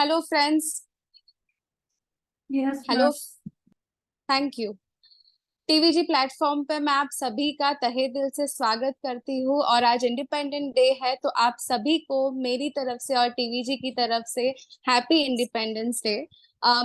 Hello friends. Yes hello. Ma'am. Thank you. TVG platform पे मैं आप सभी का तहे दिल से स्वागत करती हूँ और आज इंडिपेंडेंट डे है तो आप सभी को मेरी तरफ से और टीवीजी की तरफ से हैप्पी इंडिपेंडेंस डे।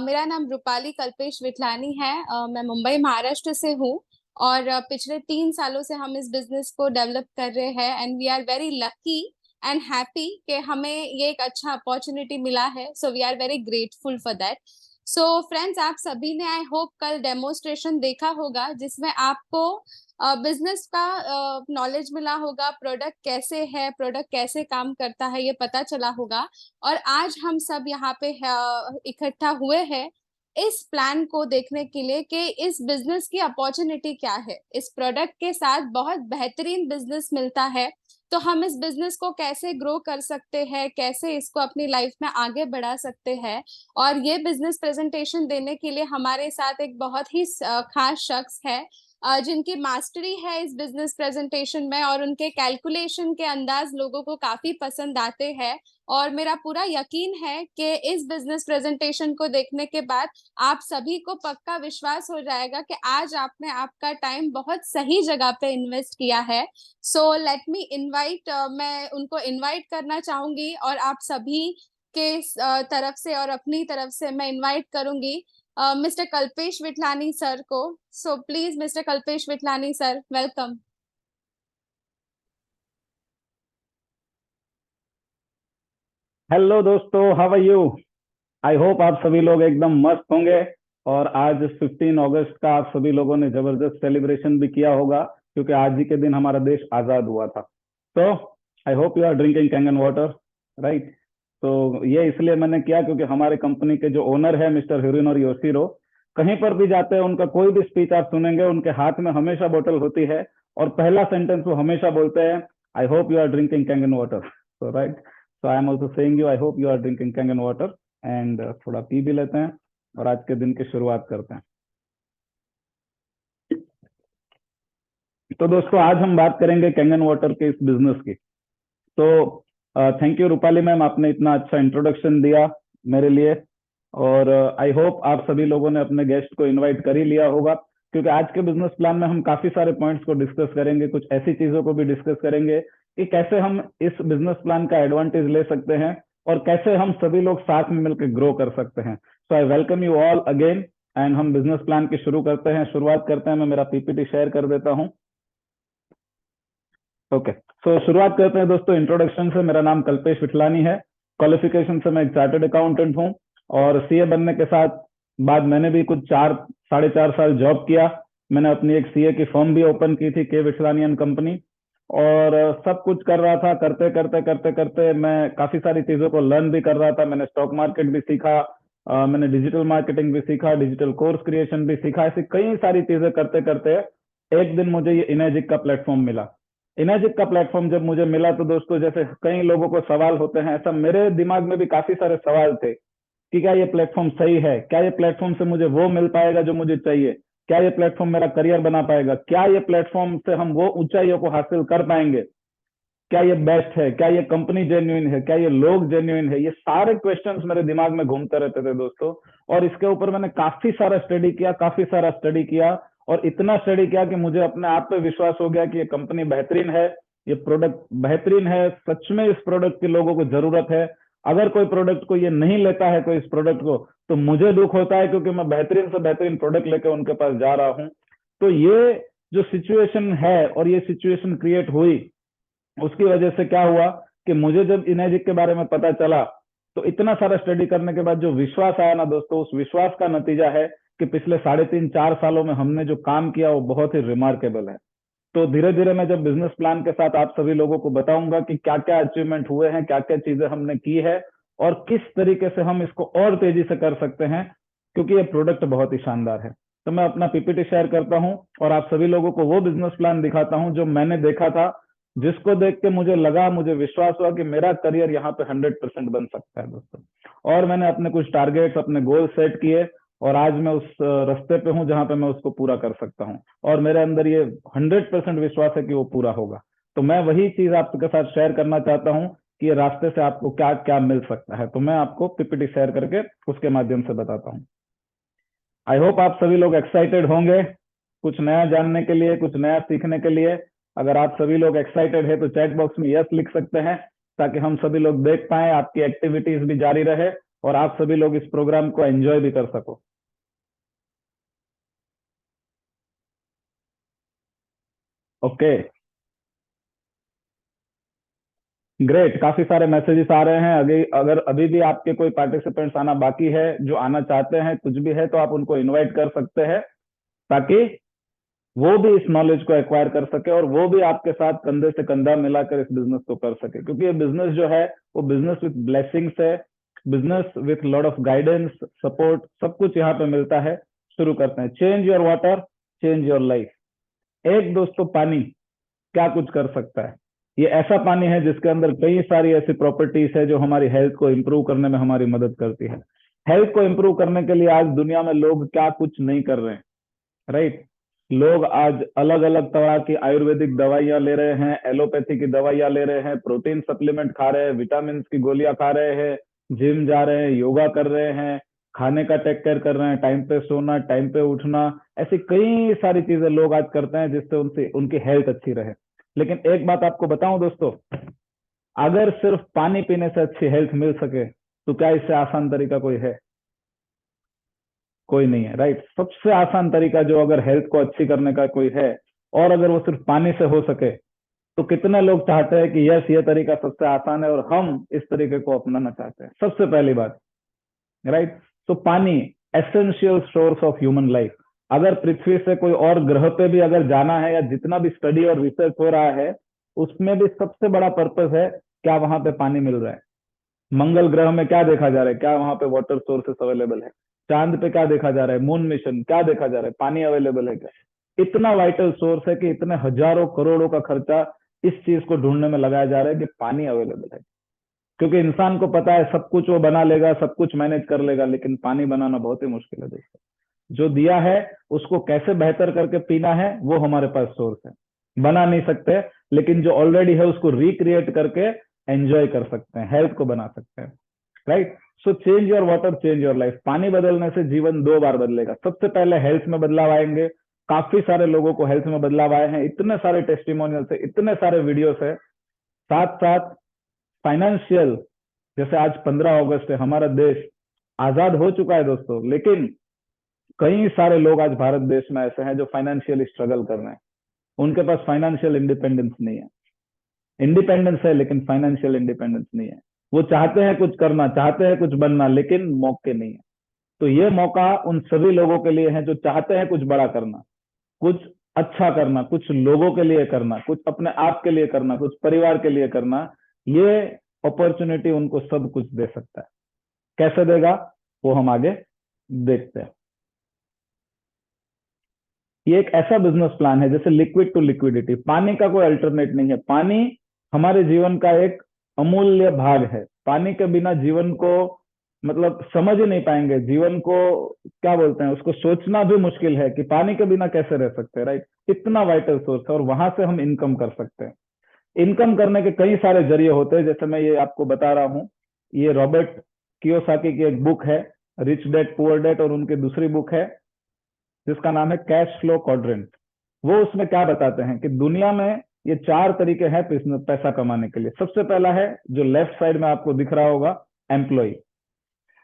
मेरा नाम रूपाली कल्पेश विठलानी है। मैं मुंबई महाराष्ट्र से हूँ और पिछले 3 सालों से हम इस बिजनेस को डेवलप कर रहे हैं and we are very lucky and happy कि हमें ये एक अच्छा अपॉर्चुनिटी मिला है। So we are very grateful for that. So friends, आप सभी ने आई होप कल डेमोस्ट्रेशन देखा होगा जिसमें आपको बिजनेस का नॉलेज मिला होगा, प्रोडक्ट कैसे है, प्रोडक्ट कैसे काम करता है ये पता चला होगा। और आज हम सब यहाँ पे इकट्ठा हुए हैं इस प्लान को देखने के लिए कि इस बिजनेस की अपॉर्चुनिटी क्या है। इस प्रोडक्ट के साथ बहुत बेहतरीन बिजनेस मिलता है तो हम इस बिजनेस को कैसे ग्रो कर सकते हैं, कैसे इसको अपनी लाइफ में आगे बढ़ा सकते हैं। और ये बिजनेस प्रेजेंटेशन देने के लिए हमारे साथ एक बहुत ही खास शख्स है जिनकी मास्टरी है इस बिजनेस प्रेजेंटेशन में और उनके कैलकुलेशन के अंदाज लोगों को काफी पसंद आते हैं। और मेरा पूरा यकीन है कि इस बिजनेस प्रेजेंटेशन को देखने के बाद आप सभी को पक्का विश्वास हो जाएगा कि आज आपने आपका टाइम बहुत सही जगह पे इन्वेस्ट किया है। सो लेट मी इनवाइट, मैं उनको इनवाइट करना चाहूंगी और आप सभी के तरफ से और अपनी तरफ से मैं इनवाइट करूंगी मिस्टर कल्पेश विठलानी सर को। So please mister Kalpesh Vithlani sir, welcome. Hello दोस्तों, how are you. I hope आप सभी लोग एकदम मस्त होंगे। और आज 15 अगस्त का आप सभी लोगों ने जबरदस्त सेलिब्रेशन भी किया होगा, क्योंकि आज ही के दिन हमारा देश आजाद हुआ था। तो I hope you are drinking Kangen water, right. तो ये इसलिए मैंने किया क्योंकि हमारे कंपनी के जो ओनर है मिस्टर हिरोनोरी योशिरो, कहीं पर भी जाते हैं उनका कोई भी स्पीच आप सुनेंगे उनके हाथ में हमेशा बोतल होती है और पहला सेंटेंस वो हमेशा बोलते हैं, I hope you are drinking Kangen water. So right, so I am also saying you, I hope you are drinking Kangen water. And थोड़ा पी भी लेते हैं और आज के दिन की शुरुआत करते हैं। तो दोस्तों, आज हम बात करेंगे कैंगन वाटर के इस बिजनेस की। तो थैंक यू रूपाली मैम, आपने इतना अच्छा इंट्रोडक्शन दिया मेरे लिए। और आई होप आप सभी लोगों ने अपने गेस्ट को इनवाइट कर ही लिया होगा, क्योंकि आज के बिजनेस प्लान में हम काफी सारे पॉइंट्स को डिस्कस करेंगे, कुछ ऐसी चीजों को भी डिस्कस करेंगे कि कैसे हम इस बिजनेस प्लान का एडवांटेज ले सकते हैं और कैसे हम सभी लोग साथ में मिलकर ग्रो कर सकते हैं। So I welcome you all again and हम बिजनेस प्लान की शुरुआत करते हैं। मैं मेरा पीपीटी शेयर कर देता हूँ। ओके, सो शुरुआत करते हैं दोस्तों इंट्रोडक्शन से। मेरा नाम कल्पेश विठलानी है। क्वालिफिकेशन से मैं एक चार्टर्ड अकाउंटेंट हूँ और सीए बनने के साथ बाद मैंने भी कुछ 4 साढ़े 4 साल जॉब किया। मैंने अपनी एक सीए की फर्म भी ओपन की थी, के विठलानी एंड कंपनी। और सब कुछ कर रहा था, करते करते करते करते मैं काफी सारी चीजों को लर्न भी कर रहा था। मैंने स्टॉक मार्केट भी सीखा, मैंने डिजिटल मार्केटिंग भी सीखा, डिजिटल कोर्स क्रिएशन भी सीखा। ऐसी कई सारी चीजें करते करते एक दिन मुझे ये इनर्जिक का प्लेटफॉर्म मिला। इनर्जिक का प्लेटफॉर्म जब मुझे मिला तो दोस्तों, जैसे कई लोगों को सवाल होते हैं, ऐसा मेरे दिमाग में भी काफी सारे सवाल थे कि क्या ये प्लेटफॉर्म सही है, क्या ये प्लेटफॉर्म से मुझे वो मिल पाएगा जो मुझे चाहिए, क्या ये प्लेटफॉर्म मेरा करियर बना पाएगा, क्या ये प्लेटफॉर्म से हम वो ऊंचाइयों को हासिल कर पाएंगे, क्या ये बेस्ट है, क्या ये कंपनी जेन्युइन है, क्या ये लोग जेन्युइन है। ये सारे क्वेश्चंस मेरे दिमाग में घूमते रहते थे दोस्तों। और इसके ऊपर मैंने काफी सारा स्टडी किया और इतना स्टडी किया कि मुझे अपने आप पे विश्वास हो गया कि ये कंपनी बेहतरीन है, ये प्रोडक्ट बेहतरीन है। सच में इस प्रोडक्ट की लोगों को जरूरत है। अगर कोई प्रोडक्ट को ये नहीं लेता है, कोई इस प्रोडक्ट को, तो मुझे दुख होता है, क्योंकि मैं बेहतरीन से बेहतरीन प्रोडक्ट लेकर उनके पास जा रहा हूँ। तो ये जो सिचुएशन है और ये सिचुएशन क्रिएट हुई, उसकी वजह से क्या हुआ कि मुझे जब इनर्जिक के बारे में पता चला तो इतना सारा स्टडी करने के बाद जो विश्वास आया ना दोस्तों, उस विश्वास का नतीजा है कि पिछले 3.5 4 सालों में हमने जो काम किया वो बहुत ही रिमार्केबल है। तो धीरे धीरे मैं जब बिजनेस प्लान के साथ आप सभी लोगों को बताऊंगा कि क्या क्या अचीवमेंट हुए हैं, क्या क्या चीजें हमने की है और किस तरीके से हम इसको और तेजी से कर सकते हैं, क्योंकि ये प्रोडक्ट बहुत ही शानदार है। तो मैं अपना पीपीटी शेयर करता हूं और आप सभी लोगों को वो बिजनेस प्लान दिखाता हूं जो मैंने देखा था, जिसको देख के मुझे लगा, मुझे विश्वास हुआ कि मेरा करियर यहाँ पे 100% बन सकता है दोस्तों। और मैंने अपने कुछ टारगेट्स, अपने गोल सेट किए और आज मैं उस रास्ते पे हूँ जहां पे मैं उसको पूरा कर सकता हूँ। और मेरे अंदर ये 100% विश्वास है कि वो पूरा होगा। तो मैं वही चीज आपके साथ शेयर करना चाहता हूँ कि ये रास्ते से आपको क्या क्या मिल सकता है। तो मैं आपको पीपीटी शेयर करके उसके माध्यम से बताता हूँ। आई होप आप सभी लोग एक्साइटेड होंगे कुछ नया जानने के लिए, कुछ नया सीखने के लिए। अगर आप सभी लोग एक्साइटेड है तो चैट बॉक्स में यस लिख सकते हैं, ताकि हम सभी लोग देख पाए, आपकी एक्टिविटीज भी जारी रहे और आप सभी लोग इस प्रोग्राम को एंजॉय भी कर सको। Okay, great. काफी सारे मैसेजेस आ रहे हैं। अगर अभी भी आपके कोई पार्टिसिपेंट्स आना बाकी है, जो आना चाहते हैं, कुछ भी है, तो आप उनको इनवाइट कर सकते हैं, ताकि वो भी इस नॉलेज को एक्वायर कर सके और वो भी आपके साथ कंधे से कंधा मिलाकर इस बिजनेस को कर सके। क्योंकि ये बिजनेस जो है वो बिजनेस विथ ब्लेसिंग्स है, business with lot of guidance, support, सब कुछ यहाँ पे मिलता है। शुरू करते हैं। Change your water, change your life. एक दोस्तों, पानी क्या कुछ कर सकता है। ये ऐसा पानी है जिसके अंदर कई सारी ऐसी प्रॉपर्टीज है जो हमारी हेल्थ को इंप्रूव करने में हमारी मदद करती है। हेल्थ को इंप्रूव करने के लिए आज दुनिया में लोग क्या कुछ नहीं कर रहे हैं, राइट। लोग आज अलग अलग तरह की आयुर्वेदिक दवाइयां ले रहे हैं, एलोपैथी की दवाइयां ले रहे हैं, प्रोटीन सप्लीमेंट खा रहे हैं, विटामिन की गोलियां खा रहे हैं, जिम जा रहे हैं, योगा कर रहे हैं, खाने का टेक केयर कर रहे हैं, टाइम पे सोना, टाइम पे उठना, ऐसी कई सारी चीजें लोग आज करते हैं जिससे उनसे उनकी हेल्थ अच्छी रहे। लेकिन एक बात आपको बताऊं दोस्तों, अगर सिर्फ पानी पीने से अच्छी हेल्थ मिल सके तो क्या इससे आसान तरीका कोई है? कोई नहीं है, राइट। सबसे आसान तरीका जो अगर हेल्थ को अच्छी करने का कोई है, और अगर वो सिर्फ पानी से हो सके, तो कितने लोग चाहते हैं कि यस, ये तरीका सबसे आसान है और हम इस तरीके को अपनाना चाहते हैं। सबसे पहली बात, राइट। तो पानी essential source of human life. अगर पृथ्वी से कोई और ग्रह पे भी अगर जाना है, या जितना भी स्टडी और रिसर्च हो रहा है, उसमें भी सबसे बड़ा पर्पस है क्या वहां पे पानी मिल रहा है। मंगल ग्रह में क्या देखा जा रहा है, क्या वहां पे वाटर सोर्सेस अवेलेबल है। चांद पे क्या देखा जा रहा है, मून मिशन क्या देखा जा रहा है, पानी अवेलेबल है क्या। इतना वाइटल सोर्स है कि इतने हजारों करोड़ों का खर्चा इस चीज को ढूंढने में लगाया जा रहा है कि पानी अवेलेबल है। क्योंकि इंसान को पता है सब कुछ वो बना लेगा, सब कुछ मैनेज कर लेगा, लेकिन पानी बनाना बहुत ही मुश्किल है दोस्तों। जो दिया है उसको कैसे बेहतर करके पीना है, वो हमारे पास सोर्स है। बना नहीं सकते, लेकिन जो ऑलरेडी है उसको रिक्रिएट करके एंजॉय कर सकते हैं, हेल्थ को बना सकते हैं, right. So change your water, change your life. पानी बदलने से जीवन दो बार बदलेगा। सबसे पहले हेल्थ में बदलाव आएंगे। काफी सारे लोगों को हेल्थ में बदलाव आए हैं, इतने सारे टेस्टिमोनियल है, इतने सारे वीडियोस है। साथ साथ फाइनेंशियल, जैसे आज 15 अगस्त है, हमारा देश आजाद हो चुका है दोस्तों, लेकिन कई सारे लोग आज भारत देश में ऐसे हैं जो फाइनेंशियली स्ट्रगल कर रहे हैं। उनके पास फाइनेंशियल इंडिपेंडेंस नहीं है। इंडिपेंडेंस है लेकिन फाइनेंशियल इंडिपेंडेंस नहीं है। वो चाहते हैं कुछ करना, चाहते हैं कुछ बनना, लेकिन मौके नहीं है। तो ये मौका उन सभी लोगों के लिए है जो चाहते हैं कुछ बड़ा करना, कुछ अच्छा करना, कुछ लोगों के लिए करना, कुछ अपने आप के लिए करना, कुछ परिवार के लिए करना। ये अपॉर्चुनिटी उनको सब कुछ दे सकता है। कैसे देगा वो हम आगे देखते हैं। ये एक ऐसा बिजनेस प्लान है जैसे लिक्विड टू लिक्विडिटी। पानी का कोई अल्टरनेट नहीं है। पानी हमारे जीवन का एक अमूल्य भाग है। पानी के बिना जीवन को मतलब समझ ही नहीं पाएंगे। जीवन को क्या बोलते हैं, उसको सोचना भी मुश्किल है कि पानी के बिना कैसे रह सकते हैं, राइट। इतना वाइटल सोर्स है और वहां से हम इनकम कर सकते हैं। इनकम करने के कई सारे जरिए होते हैं, जैसे मैं ये आपको बता रहा हूँ। ये रॉबर्ट कियोसाकी की एक बुक है, रिच डैड पुअर डैड, और उनकी दूसरी बुक है जिसका नाम है कैश फ्लो क्वाड्रेंट। वो उसमें क्या बताते हैं कि दुनिया में ये चार तरीके हैं पैसा कमाने के लिए। सबसे पहला है जो लेफ्ट साइड में आपको दिख रहा होगा, एम्प्लॉय।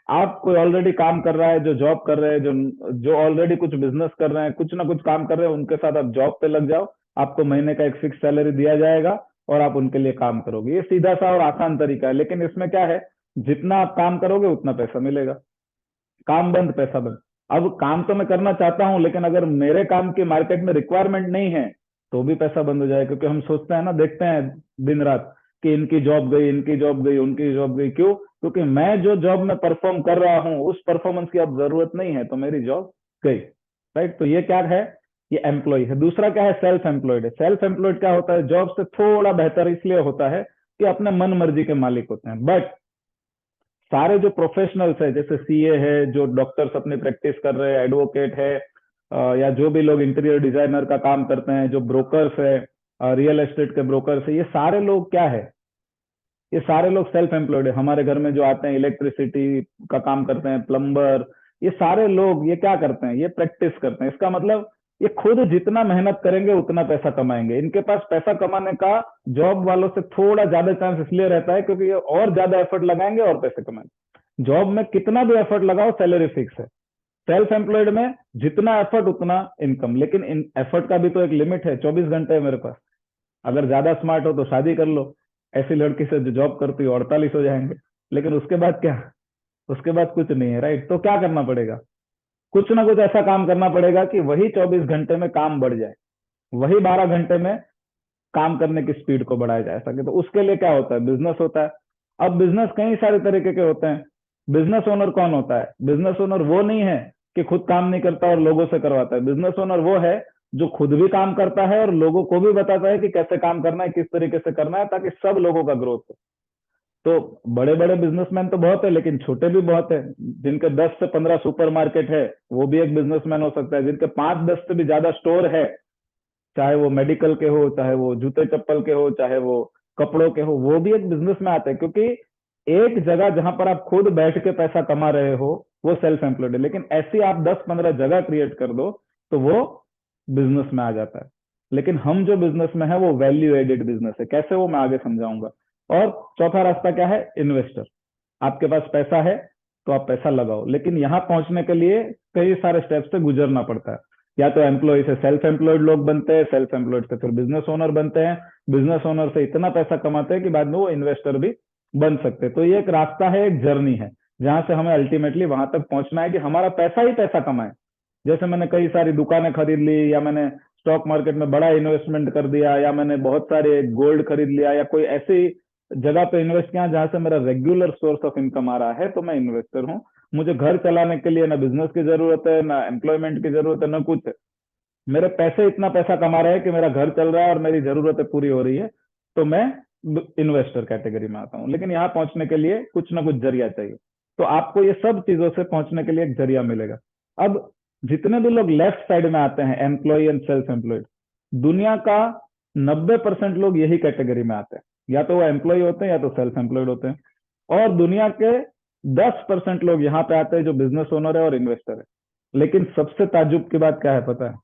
आप कोई ऑलरेडी काम कर रहा है, जो जॉब कर रहे हैं, जो जो ऑलरेडी कुछ बिजनेस कर रहे हैं, कुछ ना कुछ काम कर रहे हैं, उनके साथ आप जॉब पे लग जाओ। आपको महीने का एक फिक्स सैलरी दिया जाएगा और आप उनके लिए काम करोगे। ये सीधा सा और आसान तरीका है, लेकिन इसमें क्या है, जितना आप काम करोगे उतना पैसा मिलेगा। काम बंद पैसा बंद। अब काम तो मैं करना चाहता हूं, लेकिन अगर मेरे काम की मार्केट में रिक्वायरमेंट नहीं है तो भी पैसा बंद हो जाएगा। क्योंकि हम सोचते हैं ना, देखते हैं दिन रात कि इनकी जॉब गई, इनकी जॉब गई, उनकी जॉब गई। क्यों? क्योंकि मैं जो जॉब में परफॉर्म कर रहा हूं उस परफॉर्मेंस की अब जरूरत नहीं है, तो मेरी जॉब गई, राइट। तो ये क्या है, ये एम्प्लॉय है। दूसरा क्या है, सेल्फ एम्प्लॉयड है। सेल्फ एम्प्लॉयड क्या होता है, जॉब से थोड़ा बेहतर इसलिए होता है कि अपने मन मर्जी के मालिक होते हैं। बट सारे जो प्रोफेशनल्स है, जैसे सीए है, जो डॉक्टर्स अपनी प्रैक्टिस कर रहे हैं, एडवोकेट है, या जो भी लोग इंटीरियर डिजाइनर का काम करते हैं, जो ब्रोकर्स है, रियल एस्टेट के ब्रोकर्स है, ये सारे लोग क्या है, ये सारे लोग सेल्फ एम्प्लॉयड है। हमारे घर में जो आते हैं इलेक्ट्रिसिटी का काम करते हैं, प्लम्बर, ये सारे लोग ये क्या करते हैं, ये प्रैक्टिस करते हैं। इसका मतलब ये खुद जितना मेहनत करेंगे उतना पैसा कमाएंगे। इनके पास पैसा कमाने का जॉब वालों से थोड़ा ज्यादा चांस इसलिए रहता है क्योंकि ये और ज्यादा एफर्ट लगाएंगे और पैसे कमाएंगे। जॉब में कितना भी एफर्ट लगाओ सैलरी फिक्स है। सेल्फ एम्प्लॉयड में जितना एफर्ट उतना इनकम, लेकिन इन एफर्ट का भी तो एक लिमिट है। 24 घंटे है मेरे पास। अगर ज्यादा स्मार्ट हो तो शादी कर लो, ऐसी लड़की से जो जॉब करती हो 48 हो जाएंगे। लेकिन उसके बाद क्या, उसके बाद कुछ नहीं है, राइट। तो क्या करना पड़ेगा, कुछ ना कुछ ऐसा काम करना पड़ेगा कि वही 24 घंटे में काम बढ़ जाए, वही 12 घंटे में काम करने की स्पीड को बढ़ाया जा सके। तो उसके लिए क्या होता है, बिजनेस होता है। अब बिजनेस कई सारे तरीके के होते हैं। बिजनेस ओनर कौन होता है, बिजनेस ओनर वो नहीं है कि खुद काम नहीं करता और लोगों से करवाता है। बिजनेस ओनर वो है जो खुद भी काम करता है और लोगों को भी बताता है कि कैसे काम करना है, किस तरीके से करना है, ताकि सब लोगों का ग्रोथ हो। तो बड़े बड़े बिजनेसमैन तो बहुत है, लेकिन छोटे भी बहुत है। जिनके 10 से 15 सुपरमार्केट है वो भी एक बिजनेसमैन हो सकता है। जिनके 5-10 से भी ज्यादा स्टोर है, चाहे वो मेडिकल के हो, चाहे वो जूते चप्पल के हो, चाहे वो कपड़ों के हो, वो भी एक बिजनेस में आते हैं। क्योंकि एक जगह जहां पर आप खुद बैठ के पैसा कमा रहे हो वो सेल्फ एम्प्लॉयड है, लेकिन ऐसी आप 10-15 जगह क्रिएट कर दो तो वो बिजनेस में आ जाता है। लेकिन हम जो बिजनेस में है वो वैल्यू एडेड बिजनेस है। कैसे, वो मैं आगे समझाऊंगा। और चौथा रास्ता क्या है, इन्वेस्टर। आपके पास पैसा है तो आप पैसा लगाओ, लेकिन यहां पहुंचने के लिए कई सारे स्टेप से गुजरना पड़ता है। या तो एम्प्लॉय से सेल्फ एम्प्लॉयड लोग बनते हैं, सेल्फ एम्प्लॉयड से फिर बिजनेस ओनर बनते हैं, बिजनेस ओनर से इतना पैसा कमाते हैं कि बाद में वो इन्वेस्टर भी बन सकते हैं। तो ये एक रास्ता है, एक जर्नी है, जहां से हमें अल्टीमेटली वहां तक पहुंचना है कि हमारा पैसा ही पैसा कमाए। जैसे मैंने कई सारी दुकानें खरीद ली, या मैंने स्टॉक मार्केट में बड़ा इन्वेस्टमेंट कर दिया, या मैंने बहुत सारे गोल्ड खरीद लिया, या कोई ऐसी जगह पे इन्वेस्ट किया जहां से मेरा रेगुलर सोर्स ऑफ इनकम आ रहा है, तो मैं इन्वेस्टर हूँ। मुझे घर चलाने के लिए ना बिजनेस की जरूरत है, ना एम्प्लॉयमेंट की जरूरत है, ना कुछ है। मेरे पैसे इतना पैसा कमा रहे हैं कि मेरा घर चल रहा है और मेरी जरूरतें पूरी हो रही है। तो मैं इन्वेस्टर कैटेगरी में आता हूँ। लेकिन यहाँ पहुंचने के लिए कुछ ना कुछ जरिया चाहिए। तो आपको ये सब चीजों से पहुंचने के लिए एक जरिया मिलेगा। अब जितने भी लोग लेफ्ट साइड में आते हैं, एम्प्लॉय एंड सेल्फ एम्प्लॉयड, दुनिया का 90% लोग यही कैटेगरी में आते हैं। या तो वो एम्प्लॉय होते हैं या तो सेल्फ एम्प्लॉयड होते हैं। और दुनिया के 10% लोग यहाँ पे आते हैं जो बिजनेस ओनर है और इन्वेस्टर है। लेकिन सबसे ताज्जुब की बात क्या है पता है,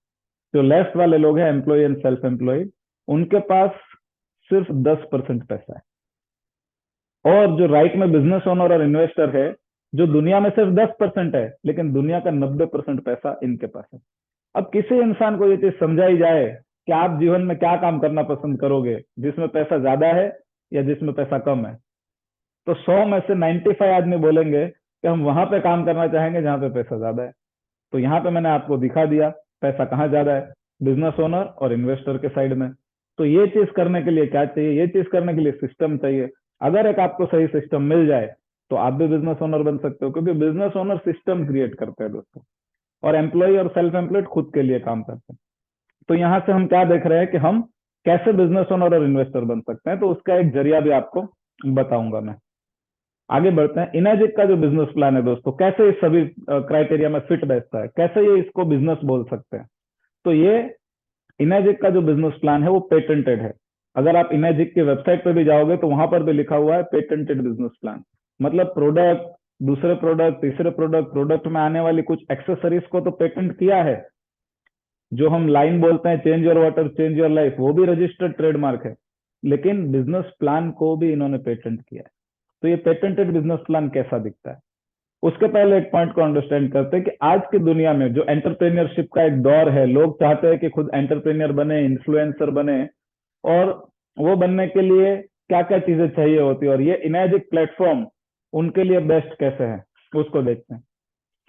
जो लेफ्ट वाले लोग हैं, एम्प्लॉय एंड सेल्फ एम्प्लॉयड, उनके पास सिर्फ 10% पैसा है। और जो राइट में बिजनेस ओनर और इन्वेस्टर है, जो दुनिया में सिर्फ 10% है, लेकिन दुनिया का 90% पैसा इनके पास है। अब किसी इंसान को ये चीज समझाई जाए कि आप जीवन में क्या काम करना पसंद करोगे, जिसमें पैसा ज्यादा है या जिसमें पैसा कम है, तो 100 में से 95 आदमी बोलेंगे कि हम वहां पे काम करना चाहेंगे जहां पे पैसा ज्यादा है। तो यहाँ पे मैंने आपको दिखा दिया पैसा कहाँ ज्यादा है, बिजनेस ओनर और इन्वेस्टर के साइड में। तो ये चीज करने के लिए क्या चाहिए, ये चीज करने के लिए सिस्टम चाहिए। अगर एक आपको सही सिस्टम मिल जाए तो आप भी बिजनेस ओनर बन सकते हो, क्योंकि बिजनेस ओनर सिस्टम क्रिएट करते हैं दोस्तों, और एम्प्लॉय और सेल्फ एम्प्लॉयड खुद के लिए काम करते हैं। तो यहाँ से हम क्या देख रहे हैं कि हम कैसे बिजनेस ओनर और इन्वेस्टर बन सकते हैं। तो उसका एक जरिया भी आपको बताऊंगा मैं। आगे बढ़ते हैं। इनर्जिक का जो बिजनेस प्लान है दोस्तों, कैसे इस सभी क्राइटेरिया में फिट बैठता है, कैसे ये इसको बिजनेस बोल सकते हैं। तो ये इनर्जिक का जो बिजनेस प्लान है वो पेटेंटेड है। अगर आप इनर्जिक की वेबसाइट पे भी जाओगे तो वहां पर भी लिखा हुआ है पेटेंटेड बिजनेस प्लान। मतलब प्रोडक्ट, दूसरे प्रोडक्ट, तीसरे प्रोडक्ट, प्रोडक्ट में आने वाली कुछ एक्सेसरीज को तो पेटेंट किया है। जो हम लाइन बोलते हैं, change your water change your life, वो भी रजिस्टर्ड ट्रेडमार्क है। लेकिन बिजनेस प्लान को भी इन्होंने पेटेंट किया है। तो ये पेटेंटेड बिजनेस प्लान कैसा दिखता है, उसके पहले एक पॉइंट को अंडरस्टैंड करते हैं कि आज की दुनिया में जो एंटरप्रेन्योरशिप का एक दौर है, लोग चाहते हैं कि खुद एंटरप्रेन्योर बने, इन्फ्लुएंसर बने, और वो बनने के लिए क्या क्या चीजें चाहिए होती है, और ये इनर्जिक प्लेटफॉर्म उनके लिए बेस्ट कैसे है उसको देखते हैं।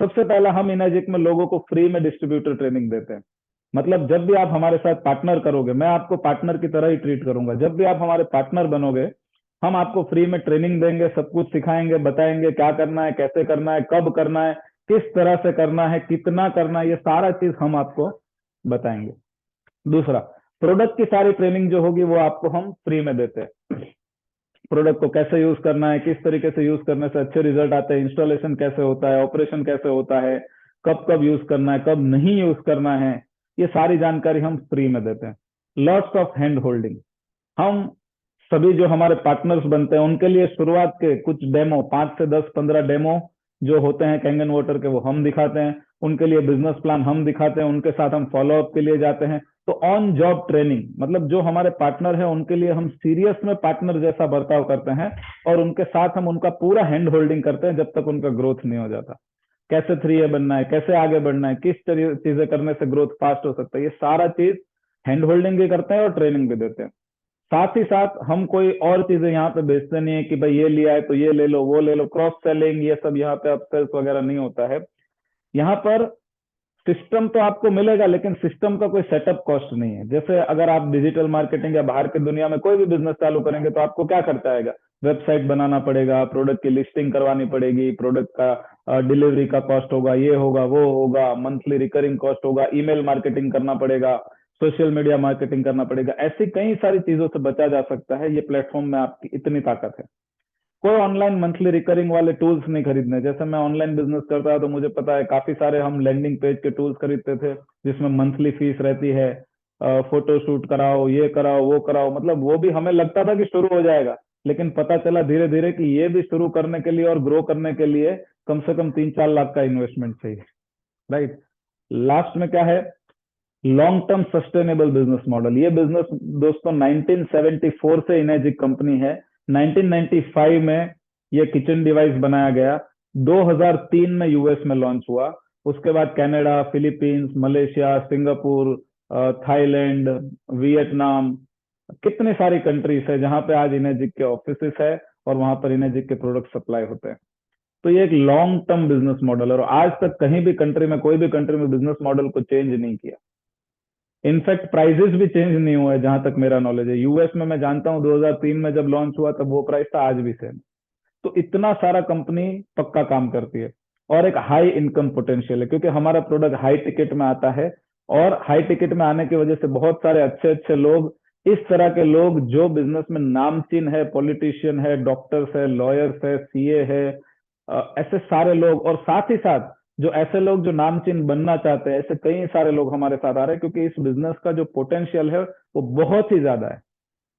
सबसे पहला, हम इनर्जिक में लोगों को फ्री में डिस्ट्रीब्यूटर ट्रेनिंग देते हैं। मतलब जब भी आप हमारे साथ पार्टनर करोगे, मैं आपको पार्टनर की तरह ही ट्रीट करूंगा। जब भी आप हमारे पार्टनर बनोगे, हम आपको फ्री में ट्रेनिंग देंगे, सब कुछ सिखाएंगे, बताएंगे क्या करना है, कैसे करना है, कब करना है, किस तरह से करना है, कितना करना है, ये सारा चीज हम आपको बताएंगे। दूसरा, प्रोडक्ट की सारी ट्रेनिंग जो होगी वो आपको हम फ्री में देते हैं। प्रोडक्ट को कैसे यूज करना है, किस तरीके से यूज करने से अच्छे रिजल्ट आते हैं, इंस्टॉलेशन कैसे होता है, ऑपरेशन कैसे होता है, कब कब यूज करना है, कब नहीं यूज करना है, ये सारी जानकारी हम फ्री में देते हैं। लॉट्स ऑफ हैंड होल्डिंग, हम सभी जो हमारे पार्टनर्स बनते हैं उनके लिए शुरुआत के कुछ डेमो, 5 से 10 15 डेमो जो होते हैं कैंगन वाटर के, वो हम दिखाते हैं। उनके लिए बिजनेस प्लान हम दिखाते हैं, उनके साथ हम फॉलोअप के लिए जाते हैं। तो ऑन जॉब ट्रेनिंग, मतलब जो हमारे पार्टनर हैं उनके लिए हम सीरियस में पार्टनर जैसा बर्ताव करते हैं, और उनके साथ हम उनका पूरा हैंड होल्डिंग करते हैं जब तक उनका ग्रोथ नहीं हो जाता। कैसे 3A बनना है, कैसे आगे बढ़ना है, किस चीजें करने से ग्रोथ फास्ट हो सकता है, ये सारा चीज हैंड होल्डिंग भी करते हैं और ट्रेनिंग भी देते हैं। साथ ही साथ हम कोई और चीजें यहाँ पे बेचते नहीं है कि भाई ये लिया है तो ये ले लो, वो ले लो, क्रॉस सेलिंग ये सब यहाँ पे अपसेल्स वगैरह नहीं होता है। यहाँ पर सिस्टम तो आपको मिलेगा, लेकिन सिस्टम का कोई सेटअप कॉस्ट नहीं है। जैसे अगर आप डिजिटल मार्केटिंग या बाहर की दुनिया में कोई भी बिजनेस चालू करेंगे तो आपको क्या करता आएगा? वेबसाइट बनाना पड़ेगा, प्रोडक्ट की लिस्टिंग करवानी पड़ेगी, प्रोडक्ट का डिलीवरी का कॉस्ट होगा, ये होगा वो होगा, मंथली रिकरिंग कॉस्ट होगा, ईमेल मार्केटिंग करना पड़ेगा, सोशल मीडिया मार्केटिंग करना पड़ेगा। ऐसी कई सारी चीजों से बचा जा सकता है। ये प्लेटफॉर्म में आपकी इतनी ताकत है। कोई ऑनलाइन मंथली रिकरिंग वाले टूल्स नहीं खरीदने। जैसे मैं ऑनलाइन बिजनेस करता है तो मुझे पता है काफी सारे हम लैंडिंग पेज के टूल्स खरीदते थे जिसमें मंथली फीस रहती है, फोटो शूट कराओ, ये कराओ, वो कराओ। मतलब वो भी हमें लगता था कि शुरू हो जाएगा, लेकिन पता चला धीरे धीरे कि ये भी शुरू करने के लिए और ग्रो करने के लिए कम से कम 3-4 लाख का इन्वेस्टमेंट चाहिए। राइट। लास्ट में क्या है? Long term sustainable business model. ये बिजनेस दोस्तों 1974 से इनेजिक कंपनी है। 1995 में ये किचन डिवाइस बनाया गया, 2003 में यूएस में लॉन्च हुआ, उसके बाद Canada, Philippines, Malaysia, Singapore, Thailand, Vietnam, कितनी सारी कंट्रीज है जहां पे आज इनेजिक के ऑफिस है और वहां पर इनेजिक के प्रोडक्ट सप्लाई होते हैं। तो ये एक लॉन्ग टर्म बिजनेस मॉडल है, और आज तक कहीं भी कंट्री में, कोई भी कंट्री में बिजनेस मॉडल को चेंज नहीं किया। इनफैक्ट प्राइजेस भी चेंज नहीं हुए जहां तक मेरा नॉलेज है। यूएस में मैं जानता हूं 2003 में जब लॉन्च हुआ तब वो प्राइस था, आज भी सेम। तो इतना सारा कंपनी पक्का काम करती है, और एक हाई इनकम पोटेंशियल है क्योंकि हमारा प्रोडक्ट हाई टिकट में आता है। और हाई टिकट में आने की वजह से बहुत सारे अच्छे अच्छे लोग, इस तरह के लोग जो बिजनेस में नामचीन है, पॉलिटिशियन है, डॉक्टर्स है, लॉयर्स है, सीए है, ऐसे सारे लोग, और साथ ही साथ जो ऐसे लोग जो नामचीन बनना चाहते हैं, ऐसे कई सारे लोग हमारे साथ आ रहे हैं क्योंकि इस बिजनेस का जो पोटेंशियल है वो बहुत ही ज्यादा है।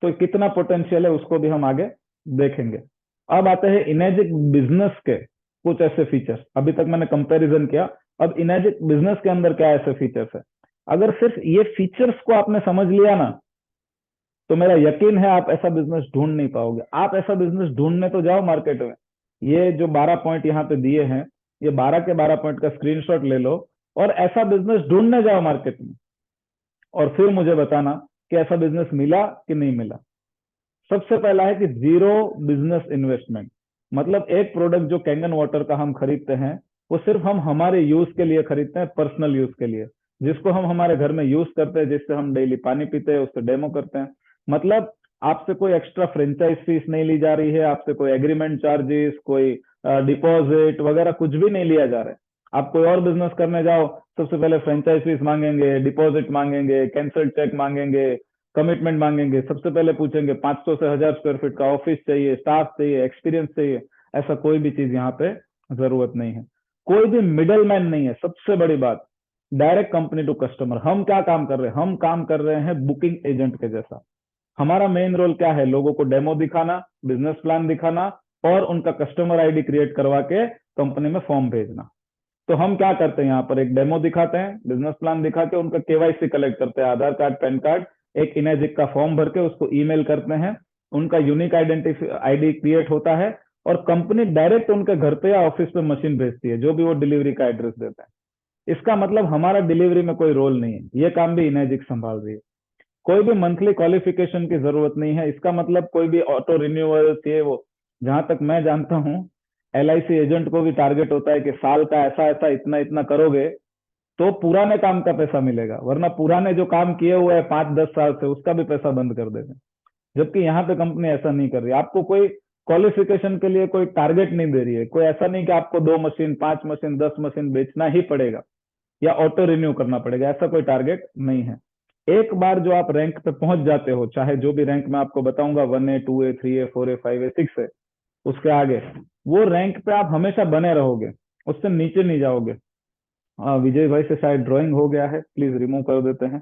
तो कितना पोटेंशियल है उसको भी हम आगे देखेंगे। अब आते हैं इनेजिक बिजनेस के कुछ ऐसे फीचर्स। अभी तक मैंने कंपैरिजन किया, अब इनेजिक बिजनेस के अंदर क्या ऐसे फीचर्स है। अगर सिर्फ ये फीचर्स को आपने समझ लिया ना, तो मेरा यकीन है आप ऐसा बिजनेस ढूंढ नहीं पाओगे। आप ऐसा बिजनेस ढूंढने तो जाओ मार्केट में, ये जो 12 पॉइंट यहाँ पे दिए हैं, ये 12 के 12 पॉइंट का स्क्रीनशॉट ले लो और ऐसा बिजनेस ढूंढने जाओ मार्केट में, और फिर मुझे बताना कि ऐसा बिजनेस मिला कि नहीं मिला। सबसे पहला है कि जीरो बिजनेस इन्वेस्टमेंट। मतलब एक प्रोडक्ट जो कैंगन वाटर का हम खरीदते हैं, वो सिर्फ हम हमारे यूज के लिए खरीदते हैं, पर्सनल यूज के लिए, जिसको हम हमारे घर में यूज करते हैं, जिससे हम डेली पानी पीते हैं, उससे डेमो करते हैं। मतलब आपसे कोई एक्स्ट्रा फ्रेंचाइज फीस नहीं ली जा रही है, आपसे कोई एग्रीमेंट चार्जेस, कोई डिपॉजिट वगैरह कुछ भी नहीं लिया जा रहा है। आप कोई और बिजनेस करने जाओ, सबसे पहले फ्रेंचाइज फीस मांगेंगे, डिपॉजिट मांगेंगे, कैंसल चेक मांगेंगे, कमिटमेंट मांगेंगे, सबसे पहले पूछेंगे 500 से 1000 स्क्वायर फीट का ऑफिस चाहिए, स्टाफ चाहिए, एक्सपीरियंस चाहिए। ऐसा कोई भी चीज यहाँ पे जरूरत नहीं है। कोई भी मिडल मैन नहीं है, सबसे बड़ी बात। Direct company to customer. हम क्या काम कर रहे हैं? हम काम कर रहे हैं बुकिंग एजेंट के जैसा। हमारा मेन रोल क्या है? लोगों को डेमो दिखाना, बिजनेस प्लान दिखाना, और उनका कस्टमर आईडी क्रिएट करवा के कंपनी में फॉर्म भेजना। तो हम क्या करते हैं? यहाँ पर एक डेमो दिखाते हैं, बिजनेस प्लान दिखा के उनका केवाईसी कलेक्ट करते हैं, आधार कार्ड, पैन कार्ड, एक इनेजिक का फॉर्म भर के उसको ईमेल करते हैं, उनका यूनिक आइडेंटिटी आईडी क्रिएट होता है, और कंपनी डायरेक्ट उनके घर पे या ऑफिस पे मशीन भेजती है, जो भी वो डिलीवरी का एड्रेस देता है। इसका मतलब हमारा डिलीवरी में कोई रोल नहीं है, ये काम भी इनेजिक संभाल रही है। कोई भी मंथली क्वालिफिकेशन की जरूरत नहीं है। इसका मतलब कोई भी ऑटो रिन्यूअल ये वो, जहां तक मैं जानता हूँ एलआईसी एजेंट को भी टारगेट होता है कि साल का ऐसा ऐसा इतना इतना करोगे तो पुराने काम का पैसा मिलेगा, वरना पुराने जो काम किए हुए हैं 5-10 साल से उसका भी पैसा बंद कर देते हैं। जबकि यहाँ पे कंपनी ऐसा नहीं कर रही। आपको कोई क्वालिफिकेशन के लिए कोई टारगेट नहीं दे रही है। कोई ऐसा नहीं कि आपको 2 मशीन, 5 मशीन, 10 मशीन बेचना ही पड़ेगा या ऑटो रिन्यू करना पड़ेगा, ऐसा कोई टारगेट नहीं है। एक बार जो आप रैंक पे पहुंच जाते हो, चाहे जो भी रैंक मैं आपको बताऊंगा, 1A, 2A, 3A, 4A, 5A, 6A, उसके आगे, वो रैंक पे आप हमेशा बने रहोगे, उससे नीचे नहीं जाओगे। विजय भाई से शायद ड्राइंग हो गया है, प्लीज रिमूव कर देते हैं।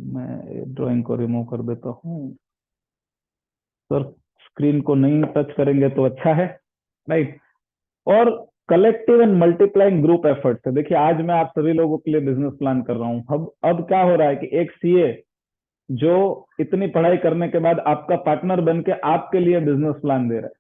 मैं ड्राइंग को रिमूव कर देता हूँ। सर स्क्रीन को नहीं टच करेंगे तो अच्छा है, राइट। और collective and multiplying group efforts है। देखिए आज मैं आप सभी लोगों के लिए बिजनेस प्लान कर रहा हूँ। अब क्या हो रहा है कि एक सीए जो इतनी पढ़ाई करने के बाद आपका पार्टनर बन के आपके लिए बिजनेस प्लान दे रहा है,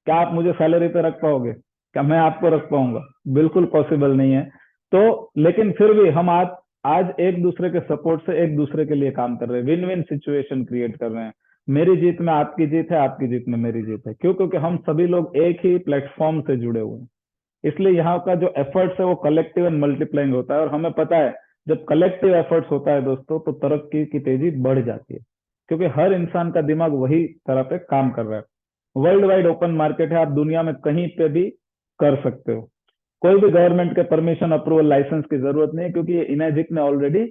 क्या आप मुझे सैलरी पे रख पाओगे? क्या मैं आपको रख पाऊंगा? बिल्कुल पॉसिबल नहीं है। तो लेकिन फिर भी हम आज एक दूसरे के सपोर्ट से एक दूसरे के लिए काम कर रहे हैं, विन विन सिचुएशन क्रिएट कर रहे हैं। मेरी जीत में आपकी जीत है, आपकी जीत में मेरी जीत है। क्यों? क्योंकि हम सभी लोग एक ही प्लेटफॉर्म से जुड़े हुए हैं। इसलिए यहाँ का जो एफर्ट्स है वो कलेक्टिव एंड मल्टीप्लाइंग होता है। और हमें पता है जब कलेक्टिव एफर्ट्स होता है दोस्तों तो तरक्की की तेजी बढ़ जाती है, क्योंकि हर इंसान का दिमाग वही तरह पे काम कर रहा है। वर्ल्ड वाइड ओपन मार्केट है, आप दुनिया में कहीं पे भी कर सकते हो। कोई भी गवर्नमेंट के परमिशन अप्रूवल लाइसेंस की जरूरत नहीं है, क्योंकि ये इनएजिक ने ऑलरेडी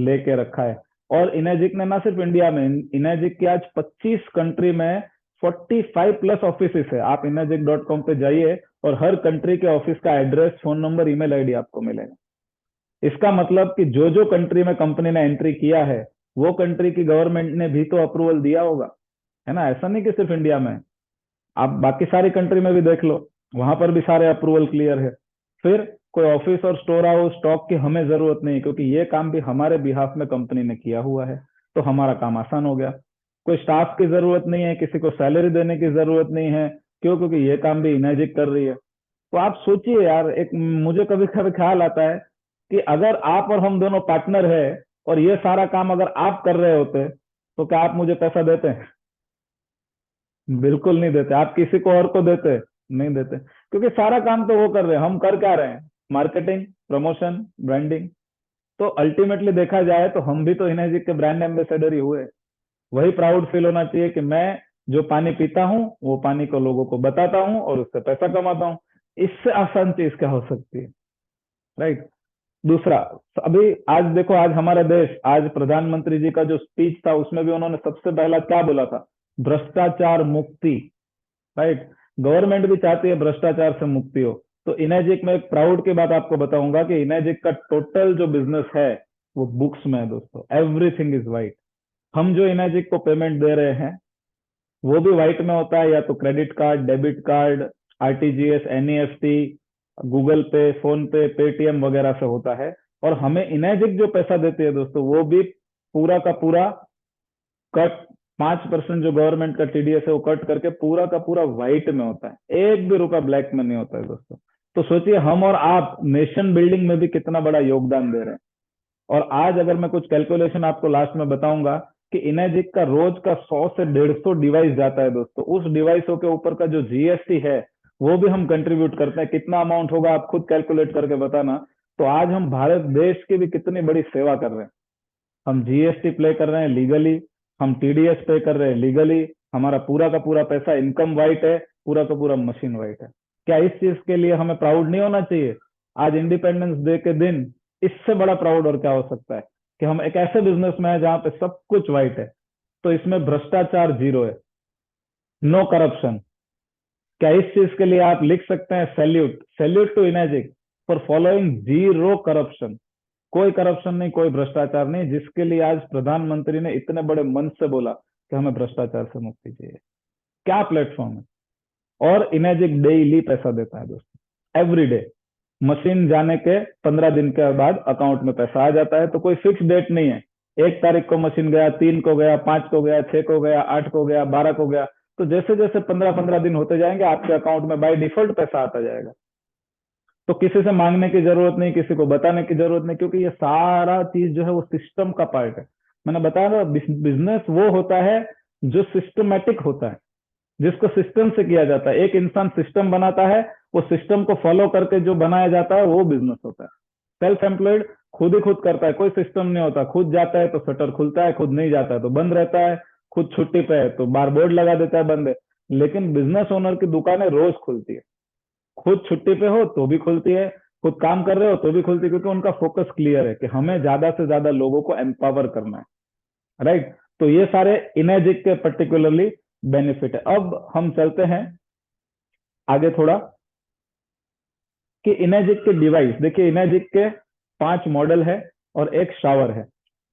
लेके रखा है। और इनएजिक ने ना सिर्फ इंडिया में, इनएजिक की आज 25 कंट्री में 45+ ऑफिस है। आप inejic.com पे जाइए और हर कंट्री के ऑफिस का address, phone number, email ID आपको मिलेगा। इसका मतलब कि जो जो कंट्री में कंपनी ने एंट्री किया है वो कंट्री की गवर्नमेंट ने भी तो अप्रूवल दिया होगा, है ना। ऐसा नहीं कि सिर्फ इंडिया में, आप बाकी सारी कंट्री में भी देख लो, वहां पर भी सारे अप्रूवल क्लियर है। फिर कोई ऑफिस और स्टोर हाउस स्टॉक की हमें जरूरत नहीं, क्योंकि ये काम भी हमारे बिहाफ में कंपनी ने किया हुआ है, तो हमारा काम आसान हो गया। कोई स्टाफ की जरूरत नहीं है, किसी को सैलरी देने की जरूरत नहीं है। क्यों? क्योंकि ये काम भी इनएजिक कर रही है। तो आप सोचिए यार, एक मुझे कभी कभी ख्याल आता है कि अगर आप और हम दोनों पार्टनर है और ये सारा काम अगर आप कर रहे होते तो क्या आप मुझे पैसा देते? बिल्कुल नहीं देते। आप किसी को और को देते? नहीं देते। क्योंकि सारा काम तो वो कर रहे हैं, हम कर क्या रहे हैं? Marketing, promotion, branding. तो अल्टीमेटली देखा जाए तो हम भी तो इनर्जी के ब्रांड एम्बेसडर ही हुए। वही प्राउड फील होना चाहिए कि मैं जो पानी पीता हूँ वो पानी को लोगों को बताता हूँ और उससे पैसा कमाता हूँ। इससे आसान चीज क्या हो सकती है, राइट। दूसरा, अभी आज देखो, आज हमारा देश, आज प्रधानमंत्री जी का जो स्पीच था उसमें भी उन्होंने सबसे पहला क्या बोला था? भ्रष्टाचार मुक्ति, राइट। गवर्नमेंट भी चाहती है भ्रष्टाचार से मुक्ति हो। तो इनएजिक में एक प्राउड की बात आपको बताऊंगा कि इनएजिक का टोटल जो बिजनेस है वो बुक्स में है दोस्तों। Everything is white. हम जो इनएजिक को पेमेंट दे रहे हैं वो भी व्हाइट में होता है, या तो credit card, debit card, RTGS, NEFT, Google पे, फोन पे, पेटीएम वगैरह से होता है। और हमें इनएजिक जो पैसा देती है दोस्तों वो भी पूरा का पूरा कट, 5% जो गवर्नमेंट का टीडीएस है वो कट करके पूरा का पूरा व्हाइट में होता है। एक भी रुपया ब्लैक में नहीं होता है दोस्तों। तो सोचिए हम और आप नेशन बिल्डिंग में भी कितना बड़ा योगदान दे रहे हैं। और आज अगर मैं कुछ कैलकुलेशन आपको लास्ट में बताऊंगा कि इनएजिक का रोज का 100 से 150 डिवाइस जाता है दोस्तों। उस डिवाइसों के ऊपर का जो जीएसटी है वो भी हम कंट्रीब्यूट करते हैं। कितना अमाउंट होगा आप खुद कैलकुलेट करके बताना। तो आज हम भारत देश की भी कितनी बड़ी सेवा कर रहे हैं। हम जीएसटी प्ले कर रहे हैं लीगली, हम टीडीएस पे कर रहे हैं लीगली, हमारा पूरा का पूरा पैसा इनकम वाइट है, पूरा का पूरा मशीन वाइट है। क्या इस चीज के लिए हमें प्राउड नहीं होना चाहिए? आज इंडिपेंडेंस डे के दिन इससे बड़ा प्राउड और क्या हो सकता है कि हम एक ऐसे बिजनेस में है जहां पे सब कुछ वाइट है। तो इसमें भ्रष्टाचार जीरो है, नो करप्शन। क्या इस चीज के लिए आप लिख सकते हैं सैल्यूट, सैल्यूट टू इनएजिक फॉर फॉलोइंग जीरो करप्शन? कोई करप्शन नहीं, कोई भ्रष्टाचार नहीं, जिसके लिए आज प्रधानमंत्री ने इतने बड़े मन से बोला कि हमें भ्रष्टाचार से मुक्ति चाहिए। क्या प्लेटफॉर्म है। और इनएजिक डेली पैसा देता है दोस्तों, एवरी डे। मशीन जाने के 15 दिन के बाद अकाउंट में पैसा आ जाता है। तो कोई फिक्स डेट नहीं है, 1 तारीख को मशीन गया, 3 को गया, 5 को गया, 6 को गया, 8 को गया, 12 को गया। तो जैसे जैसे 15-15 दिन होते जाएंगे आपके अकाउंट में बाय डिफॉल्ट पैसा आता जाएगा। तो किसी से मांगने की जरूरत नहीं, किसी को बताने की जरूरत नहीं, क्योंकि ये सारा चीज जो है वो सिस्टम का पार्ट है। मैंने बताया ना, बिजनेस वो होता है जो सिस्टमेटिक होता है, जिसको सिस्टम से किया जाता है। एक इंसान सिस्टम बनाता है, वो सिस्टम को फॉलो करके जो बनाया जाता है वो बिजनेस होता है। सेल्फ एम्प्लॉयड खुद ही खुद करता है, कोई सिस्टम नहीं होता। खुद जाता है तो शटर खुलता है, खुद नहीं जाता है तो बंद रहता है, खुद छुट्टी पे है तो बार बोर्ड लगा देता है बंद है। लेकिन बिजनेस ओनर की दुकानें रोज खुलती है, खुद छुट्टी पे हो तो भी खुलती है, खुद काम कर रहे हो तो भी खुलती है, क्योंकि उनका फोकस क्लियर है कि हमें ज्यादा से ज्यादा लोगों को एम्पावर करना है, राइट। तो ये सारे इनएजिक के पर्टिकुलरली बेनिफिट है। अब हम चलते हैं आगे थोड़ा कि इनएजिक के डिवाइस। देखिए इनएजिक के 5 मॉडल है और एक शावर है।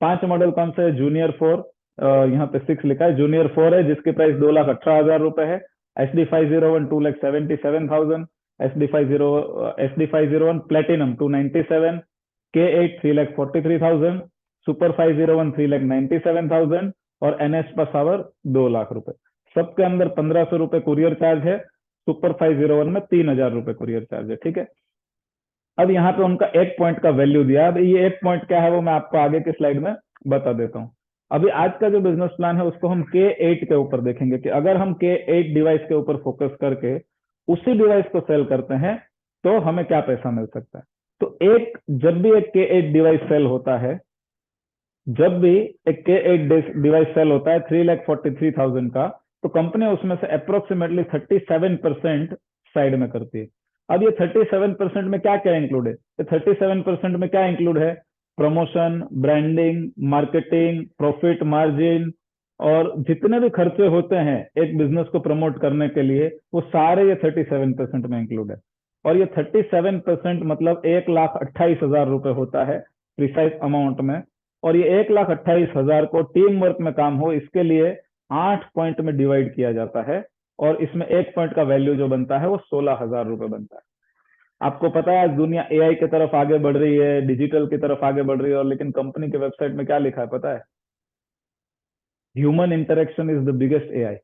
5 मॉडल कौन से है? जूनियर 4, यहाँ पे 6 लिखा है। जूनियर 4 है जिसकी प्राइस 2,18,000 रुपए है। SD 501 2,77,000, SD 501 platinum 297, K8 3,43,000, super 501 3,97,000 और NS पावर 2 लाख रुपए। सबके अंदर 1,500 रुपए कुरियर चार्ज है। सुपर 501 में 3,000 रुपए कुरियर चार्ज है। ठीक है। अब यहाँ पे उनका एक पॉइंट का वैल्यू दिया। अब ये एक पॉइंट क्या है वो मैं आपको आगे की स्लाइड में बता देता हूँ। अभी आज का जो बिजनेस प्लान है उसको हम K8 के ऊपर देखेंगे कि अगर हम K8 डिवाइस के ऊपर फोकस करके उसी डिवाइस को सेल करते हैं तो हमें क्या पैसा मिल सकता है। तो जब भी एक K8 डिवाइस सेल होता है, जब भी एक K8 डिवाइस सेल होता है 3,43,000 का, तो कंपनी उसमें से अप्रोक्सीमेटली 37% साइड में करती है। अब ये 37% में क्या क्या इंक्लूड है? ये 37% में क्या इंक्लूड है? Promotion, branding, marketing, profit margin और जितने भी खर्चे होते हैं एक बिजनेस को प्रमोट करने के लिए, वो सारे ये 37% में इंक्लूड है। और ये 37% मतलब 1,28,000 रुपए होता है प्रिसाइज अमाउंट में। और ये 1,28,000 को टीम वर्क में काम हो इसके लिए 8 पॉइंट में डिवाइड किया जाता है। और इसमें एक पॉइंट का वैल्यू जो बनता है वो 16,000 रुपए बनता है। आपको पता है आज दुनिया AI की तरफ आगे बढ़ रही है, डिजिटल की तरफ आगे बढ़ रही है, और लेकिन कंपनी के वेबसाइट में क्या लिखा है पता है? Human interaction is the biggest AI।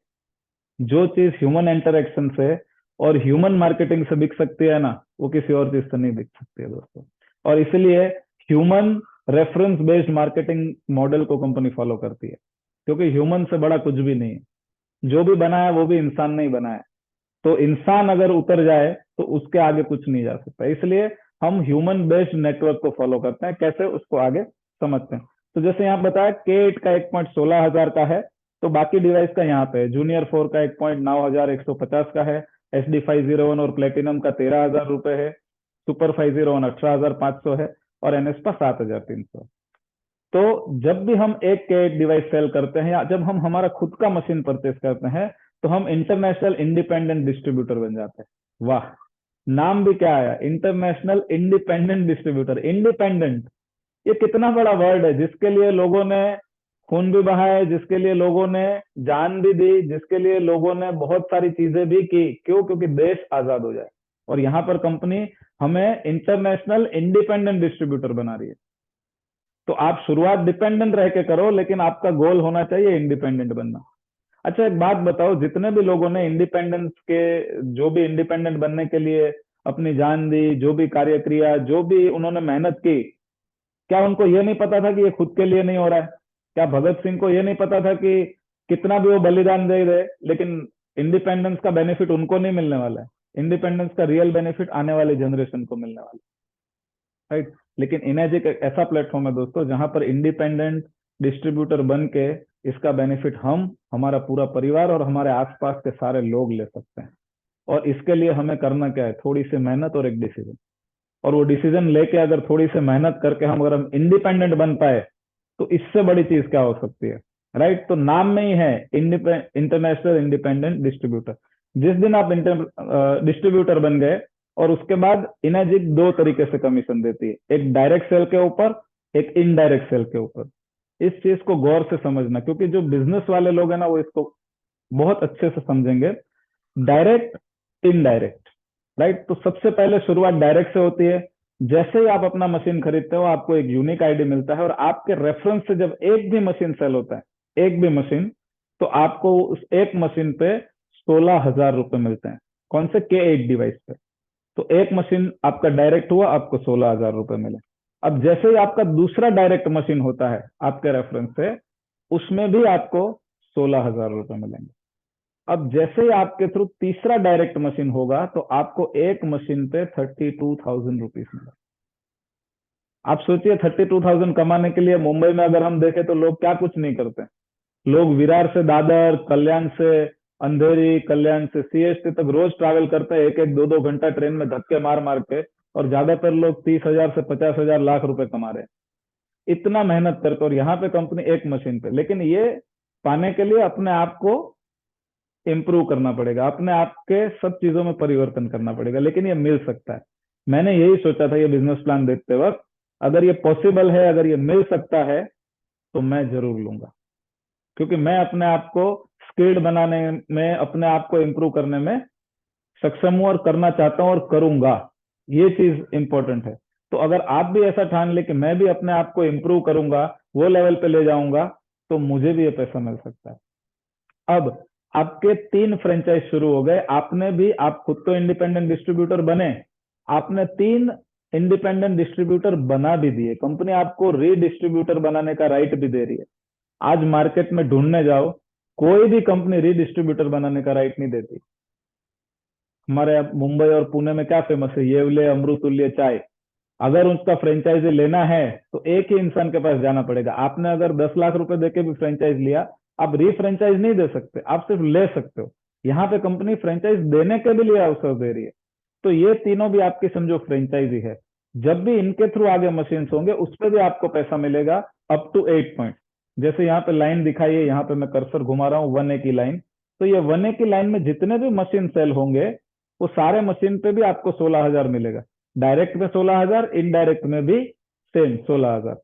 जो चीज ह्यूमन इंटरेक्शन से और ह्यूमन मार्केटिंग से बिक सकती है ना, वो किसी और चीज से नहीं बिक सकती है दोस्तों। और इसलिए human reference based marketing model को कंपनी फॉलो करती है, क्योंकि ह्यूमन से बड़ा कुछ भी नहीं है। जो भी बना है वो भी इंसान नहीं बना है। तो इंसान अगर उतर जाए तो उसके आगे कुछ नहीं जा सकता। इसलिए हम ह्यूमन बेस्ड नेटवर्क को फॉलो करते हैं। कैसे, उसको आगे समझते हैं। तो जैसे यहाँ बताया K8 का एक पॉइंट 16,000 का है, तो बाकी डिवाइस का यहाँ पे जूनियर 4 का एक पॉइंट 9,150 का है। SD 501 और प्लेटिनम का 13,000 रुपए है। सुपर 501 18,500 है और NS का 7,300। तो जब भी हम एक K8 डिवाइस सेल करते हैं या जब हम हमारा खुद का मशीन परचेस करते हैं तो हम इंटरनेशनल इंडिपेंडेंट डिस्ट्रीब्यूटर बन जाते हैं। वाह, नाम भी क्या आया, इंटरनेशनल इंडिपेंडेंट डिस्ट्रीब्यूटर। इंडिपेंडेंट, ये कितना बड़ा वर्ड है, जिसके लिए लोगों ने खून भी बहाया, जिसके लिए लोगों ने जान भी दी, जिसके लिए लोगों ने बहुत सारी चीजें भी की। क्यों? क्योंकि देश आजाद हो जाए। और यहाँ पर कंपनी हमें इंटरनेशनल इंडिपेंडेंट डिस्ट्रीब्यूटर बना रही है। तो आप शुरुआत डिपेंडेंट रह के करो, लेकिन आपका गोल होना चाहिए इंडिपेंडेंट बनना। अच्छा एक बात बताओ, जितने भी लोगों ने इंडिपेंडेंस के, जो भी इंडिपेंडेंट बनने के लिए अपनी जान दी, जो भी कार्य क्रिया, जो भी उन्होंने मेहनत की, क्या उनको ये नहीं पता था कि ये खुद के लिए नहीं हो रहा है? क्या भगत सिंह को ये नहीं पता था कि कितना भी वो बलिदान दे दे लेकिन इंडिपेंडेंस का बेनिफिट उनको नहीं मिलने वाला है? इंडिपेंडेंस का रियल बेनिफिट आने वाली जनरेशन को मिलने वाला है, राइट? लेकिन इनर्जी एक ऐसा प्लेटफॉर्म है दोस्तों जहां पर इंडिपेंडेंट डिस्ट्रीब्यूटर बन के इसका बेनिफिट हम, हमारा पूरा परिवार और हमारे आसपास के सारे लोग ले सकते हैं। और इसके लिए हमें करना क्या है? थोड़ी सी मेहनत और एक डिसीजन। और वो डिसीजन लेके अगर थोड़ी सी मेहनत करके हम अगर हम इंडिपेंडेंट बन पाए तो इससे बड़ी चीज क्या हो सकती है, राइट? तो नाम में ही है इंटरनेशनल इंडिपेंडेंट डिस्ट्रीब्यूटर। जिस दिन आप डिस्ट्रीब्यूटर बन गए, और उसके बाद इनर्जिक दो तरीके से कमीशन देती है, एक डायरेक्ट सेल के ऊपर, एक इनडायरेक्ट सेल के ऊपर। इस चीज को गौर से समझना, क्योंकि जो बिजनेस वाले लोग हैं ना वो इसको बहुत अच्छे से समझेंगे। Direct, indirect, right? तो सबसे पहले शुरुआत डायरेक्ट से होती है। जैसे ही आप अपना मशीन खरीदते हो आपको एक यूनिक आईडी मिलता है, और आपके रेफरेंस से जब एक भी मशीन सेल होता है, एक भी मशीन, तो आपको उस एक मशीन पे 16,000 रुपए मिलते हैं। कौन से? K8 डिवाइस पे। तो एक मशीन आपका डायरेक्ट हुआ, आपको 16,000 रुपए मिले। अब जैसे ही आपका दूसरा डायरेक्ट मशीन होता है आपके रेफरेंस से, उसमें भी आपको 16,000 रुपए मिलेंगे। अब जैसे ही आपके थ्रू तीसरा डायरेक्ट मशीन होगा तो आपको एक मशीन पे 32,000 रुपीज मिलेगा। आप सोचिए 32,000 कमाने के लिए मुंबई में अगर हम देखें तो लोग क्या कुछ नहीं करते। लोग विरार से दादर, कल्याण से अंधेरी, कल्याण से CST तक रोज ट्रैवल करते हैं, एक एक दो दो घंटा ट्रेन में धक्के मार मार के। और ज्यादातर लोग 30,000 से 50,000 लाख रुपए कमा रहे हैं। इतना मेहनत करते, और यहाँ पे कंपनी एक मशीन पे। लेकिन ये पाने के लिए अपने आप को इम्प्रूव करना पड़ेगा, अपने आप के सब चीजों में परिवर्तन करना पड़ेगा, लेकिन ये मिल सकता है। मैंने यही सोचा था ये बिजनेस प्लान देखते वक्त, अगर ये पॉसिबल है, अगर ये मिल सकता है तो मैं जरूर लूंगा। क्योंकि मैं अपने आप को स्किल्ड बनाने में, अपने आप को इम्प्रूव करने में सक्षम हूं और करना चाहता हूं और करूंगा। ये चीज इंपॉर्टेंट है। तो अगर आप भी ऐसा ठान ले कि मैं भी अपने आप को इम्प्रूव करूंगा, वो लेवल पे ले जाऊंगा, तो मुझे भी ये पैसा मिल सकता है। अब आपके 3 फ्रेंचाइज शुरू हो गए, आपने भी, आप खुद तो इंडिपेंडेंट डिस्ट्रीब्यूटर बने, आपने 3 इंडिपेंडेंट डिस्ट्रीब्यूटर बना भी दिए। कंपनी आपको रीडिस्ट्रीब्यूटर बनाने का राइट भी दे रही है। आज मार्केट में ढूंढने जाओ, कोई भी कंपनी रीडिस्ट्रीब्यूटर बनाने का राइट नहीं देती। हमारे यहाँ मुंबई और पुणे में क्या फेमस है? येवले अमृतुल्य चाय। अगर उसका फ्रेंचाइजी लेना है तो एक ही इंसान के पास जाना पड़ेगा। आपने अगर 10 लाख रुपए देके भी फ्रेंचाइज लिया, आप रीफ्रेंचाइज नहीं दे सकते, आप सिर्फ ले सकते हो। यहाँ पे कंपनी फ्रेंचाइज देने के भी लिए अवसर दे रही है। तो ये तीनों भी आपकी समझो फ्रेंचाइजी है। जब भी इनके थ्रू आगे मशीन होंगे, उस पर भी आपको पैसा मिलेगा अप टू 8 पॉइंट। जैसे यहाँ पे लाइन दिखाई है, यहाँ पे मैं कर्सर घुमा रहा हूँ 1A की लाइन। तो ये 1A की लाइन में जितने भी मशीन सेल होंगे, वो सारे मशीन पे भी आपको 16,000 मिलेगा। डायरेक्ट में 16,000, इनडायरेक्ट में भी सेम 16,000।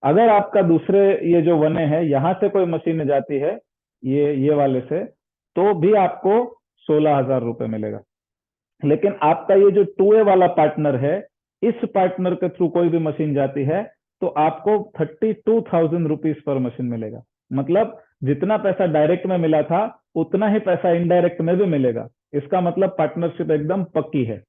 अगर आपका दूसरे ये जो 1A है, यहाँ से कोई मशीन जाती है, ये वाले से, तो भी आपको 16,000 रुपए मिलेगा। लेकिन आपका ये जो 2A वाला पार्टनर है, इस पार्टनर के थ्रू कोई भी मशीन जाती है, तो आपको 32,000 रुपीज पर मशीन मिलेगा। मतलब जितना पैसा डायरेक्ट में मिला था, उतना ही पैसा इनडायरेक्ट में भी मिलेगा। इसका मतलब पार्टनरशिप एकदम पक्की है।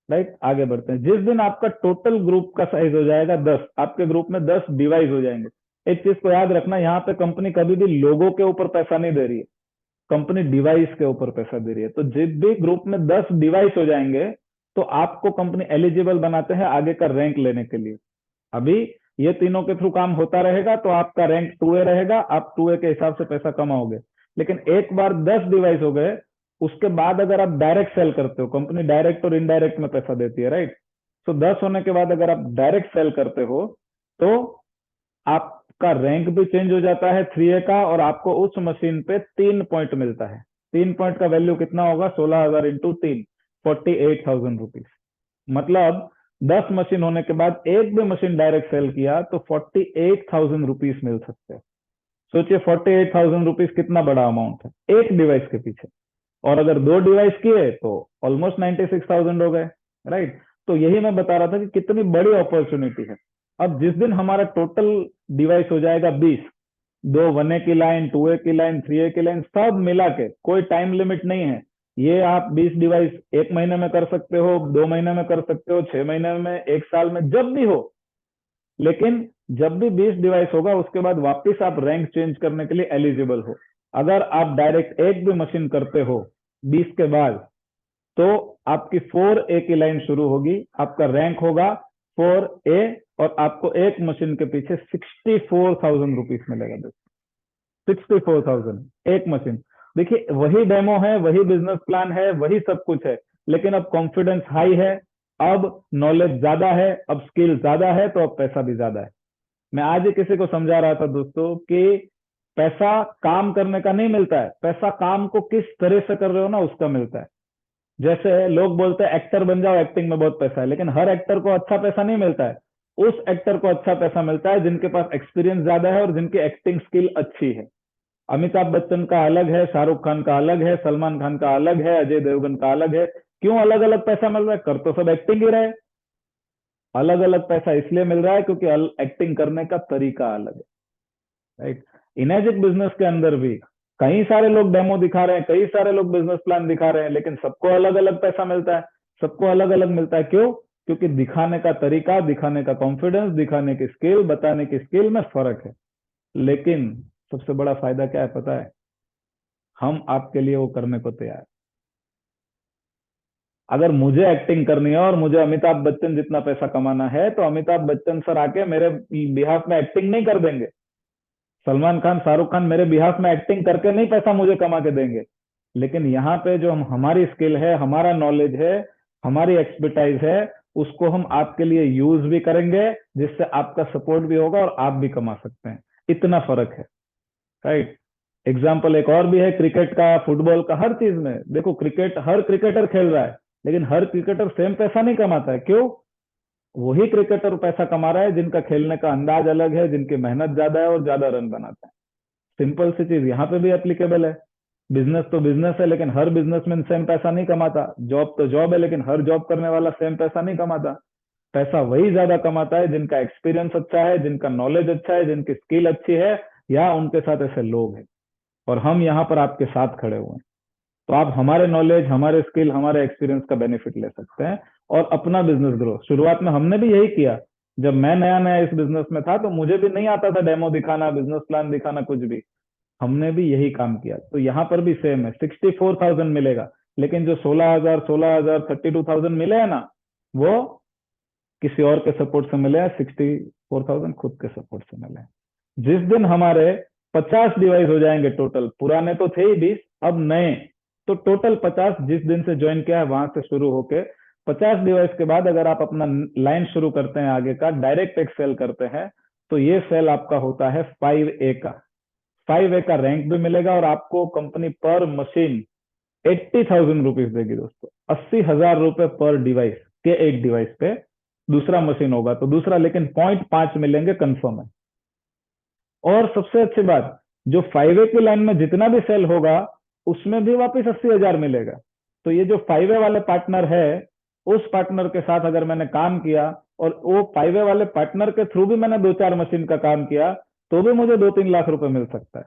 राइट, आगे बढ़ते हैं। जिस दिन आपका टोटल ग्रुप का साइज हो जाएगा 10, आपके ग्रुप में 10 डिवाइस हो जाएंगे। एक चीज को याद रखना, यहाँ पे कंपनी कभी भी लोगों के ऊपर पैसा नहीं दे रही है, कंपनी डिवाइस के ऊपर पैसा दे रही है। तो जिस भी ग्रुप में 10 डिवाइस हो जाएंगे, तो आपको कंपनी एलिजिबल बनाते हैं आगे का रैंक लेने के लिए। अभी ये तीनों के थ्रू काम होता रहेगा, तो आपका रैंक 2A रहेगा, आप 2A के हिसाब से पैसा कमाओगे। लेकिन एक बार 10 डिवाइस हो गए, उसके बाद अगर आप डायरेक्ट सेल करते हो, कंपनी डायरेक्ट और इनडायरेक्ट में पैसा देती है, राइट। तो 10 होने के बाद अगर आप डायरेक्ट सेल करते हो, तो आपका रैंक भी चेंज हो जाता है 3A का, और आपको उस मशीन पे 3 पॉइंट मिलता है। 3 पॉइंट का वैल्यू कितना होगा? 16,000 इंटू 3, 48,000 रुपीज। मतलब 10 मशीन होने के बाद एक भी मशीन डायरेक्ट सेल किया तो 48,000 रुपीज मिल सकते हैं। सोचिए 48,000 रुपीज कितना बड़ा अमाउंट है एक डिवाइस के पीछे। और अगर 2 डिवाइस किए तो ऑलमोस्ट 96,000 हो गए, राइट। तो यही मैं बता रहा था कि कितनी बड़ी अपॉर्चुनिटी है। अब जिस दिन हमारा टोटल डिवाइस हो जाएगा 20, दो 1A की लाइन, 2A की लाइन, 3A की लाइन, सब मिला के, कोई टाइम लिमिट नहीं है। ये आप 20 डिवाइस 1 महीने में कर सकते हो, 2 महीने में कर सकते हो, 6 महीने में, 1 साल में, जब भी हो। लेकिन जब भी 20 डिवाइस होगा, उसके बाद वापस आप रैंक चेंज करने के लिए एलिजिबल हो। अगर आप डायरेक्ट एक भी मशीन करते हो 20 के बाद, तो आपकी 4A की लाइन शुरू होगी, आपका रैंक होगा 4A, और आपको एक मशीन के पीछे 64,000 रुपीज मिलेगा। दोस्तों 64,000 एक मशीन। देखिए, वही डेमो है, वही बिजनेस प्लान है, वही सब कुछ है, लेकिन अब कॉन्फिडेंस हाई है, अब नॉलेज ज्यादा है, अब स्किल ज्यादा है, तो अब पैसा भी ज्यादा है। मैं आज ही किसी को समझा रहा था दोस्तों कि पैसा काम करने का नहीं मिलता है, पैसा काम को किस तरह से कर रहे हो ना, उसका मिलता है। जैसे लोग बोलते हैं एक्टर बन जाओ, एक्टिंग में बहुत पैसा है, लेकिन हर एक्टर को अच्छा पैसा नहीं मिलता है। उस एक्टर को अच्छा पैसा मिलता है जिनके पास एक्सपीरियंस ज्यादा है और जिनकी एक्टिंग स्किल अच्छी है। अमिताभ बच्चन का अलग है, शाहरुख खान का अलग है, सलमान खान का अलग है, अजय देवगन का अलग है। क्यों अलग अलग पैसा मिल रहा है? कर तो सब एक्टिंग ही रहे। अलग अलग पैसा इसलिए मिल रहा है क्योंकि एक्टिंग करने का तरीका अलग है, राइट। इमेजिक बिजनेस के अंदर भी कई सारे लोग डेमो दिखा रहे हैं, कई सारे लोग बिजनेस प्लान दिखा रहे हैं, लेकिन सबको अलग अलग पैसा मिलता है। सबको अलग अलग मिलता है, क्यों? क्योंकि दिखाने का तरीका, दिखाने का कॉन्फिडेंस, दिखाने की स्किल, बताने की स्किल में फर्क है। लेकिन सबसे बड़ा फायदा क्या है पता है? हम आपके लिए वो करने को तैयार हैं। अगर मुझे एक्टिंग करनी है और मुझे अमिताभ बच्चन जितना पैसा कमाना है, तो अमिताभ बच्चन सर आके मेरे बिहाफ में एक्टिंग नहीं कर देंगे। सलमान खान, शाहरुख खान मेरे बिहाफ में एक्टिंग करके नहीं पैसा मुझे कमा के देंगे। लेकिन यहाँ पे जो हम, हमारी स्किल है, हमारा नॉलेज है, हमारी एक्सपर्टाइज है, उसको हम आपके लिए यूज भी करेंगे, जिससे आपका सपोर्ट भी होगा और आप भी कमा सकते हैं। इतना फर्क है, राइट। एग्जाम्पल एक और भी है, क्रिकेट का, फुटबॉल का, हर चीज में देखो। क्रिकेट हर क्रिकेटर खेल रहा है, लेकिन हर क्रिकेटर सेम पैसा नहीं कमाता है। क्यों? वही क्रिकेटर पैसा कमा रहा है जिनका खेलने का अंदाज अलग है, जिनकी मेहनत ज्यादा है और ज्यादा रन बनाता है। सिंपल सी चीज यहाँ पे भी एप्लीकेबल है। बिजनेस तो बिजनेस है, लेकिन हर बिजनेसमैन सेम पैसा नहीं कमाता। जॉब तो जॉब है, लेकिन हर जॉब करने वाला सेम पैसा नहीं कमाता। पैसा वही ज्यादा कमाता है जिनका एक्सपीरियंस अच्छा है, जिनका नॉलेज अच्छा है, जिनकी स्किल अच्छी है, या उनके साथ ऐसे लोग हैं। और हम यहाँ पर आपके साथ खड़े हुए हैं। तो आप हमारे नॉलेज, हमारे स्किल, हमारे एक्सपीरियंस का बेनिफिट ले सकते हैं और अपना बिजनेस ग्रो। शुरुआत में हमने भी यही किया। जब मैं नया नया इस बिजनेस में था तो मुझे भी नहीं आता था डेमो दिखाना, बिजनेस प्लान दिखाना, कुछ भी। हमने भी यही काम किया। तो यहाँ पर भी सेम है, 64,000 मिलेगा। लेकिन जो 16,000, 16,000, 32,000 मिले हैं ना, वो किसी और के सपोर्ट से मिले हैं। 64,000 खुद के सपोर्ट से मिले हैं। जिस दिन हमारे 50 डिवाइस हो जाएंगे टोटल, पुराने तो थे ही 20, अब नए, तो टोटल 50 जिस दिन से ज्वाइन किया है वहां से शुरू होके 50 डिवाइस के बाद अगर आप अपना लाइन शुरू करते हैं आगे का, डायरेक्ट एक सेल करते हैं, तो ये सेल आपका होता है 5A का। 5A का रैंक भी मिलेगा और आपको कंपनी पर मशीन 80,000 रुपीज देगी दोस्तों। 80,000 रुपए पर डिवाइस के एक डिवाइस पे। दूसरा मशीन होगा तो दूसरा, लेकिन 0.5 मिलेंगे कंफर्म है। और सबसे अच्छी बात, जो 5A की लाइन में जितना भी सेल होगा उसमें भी वापस 80,000 मिलेगा। तो ये जो 5A वाले पार्टनर है, उस पार्टनर के साथ अगर मैंने काम किया और वो 5A वाले पार्टनर के थ्रू भी मैंने 2-4 मशीन का काम किया, तो भी मुझे 2-3 लाख रुपए मिल सकता है।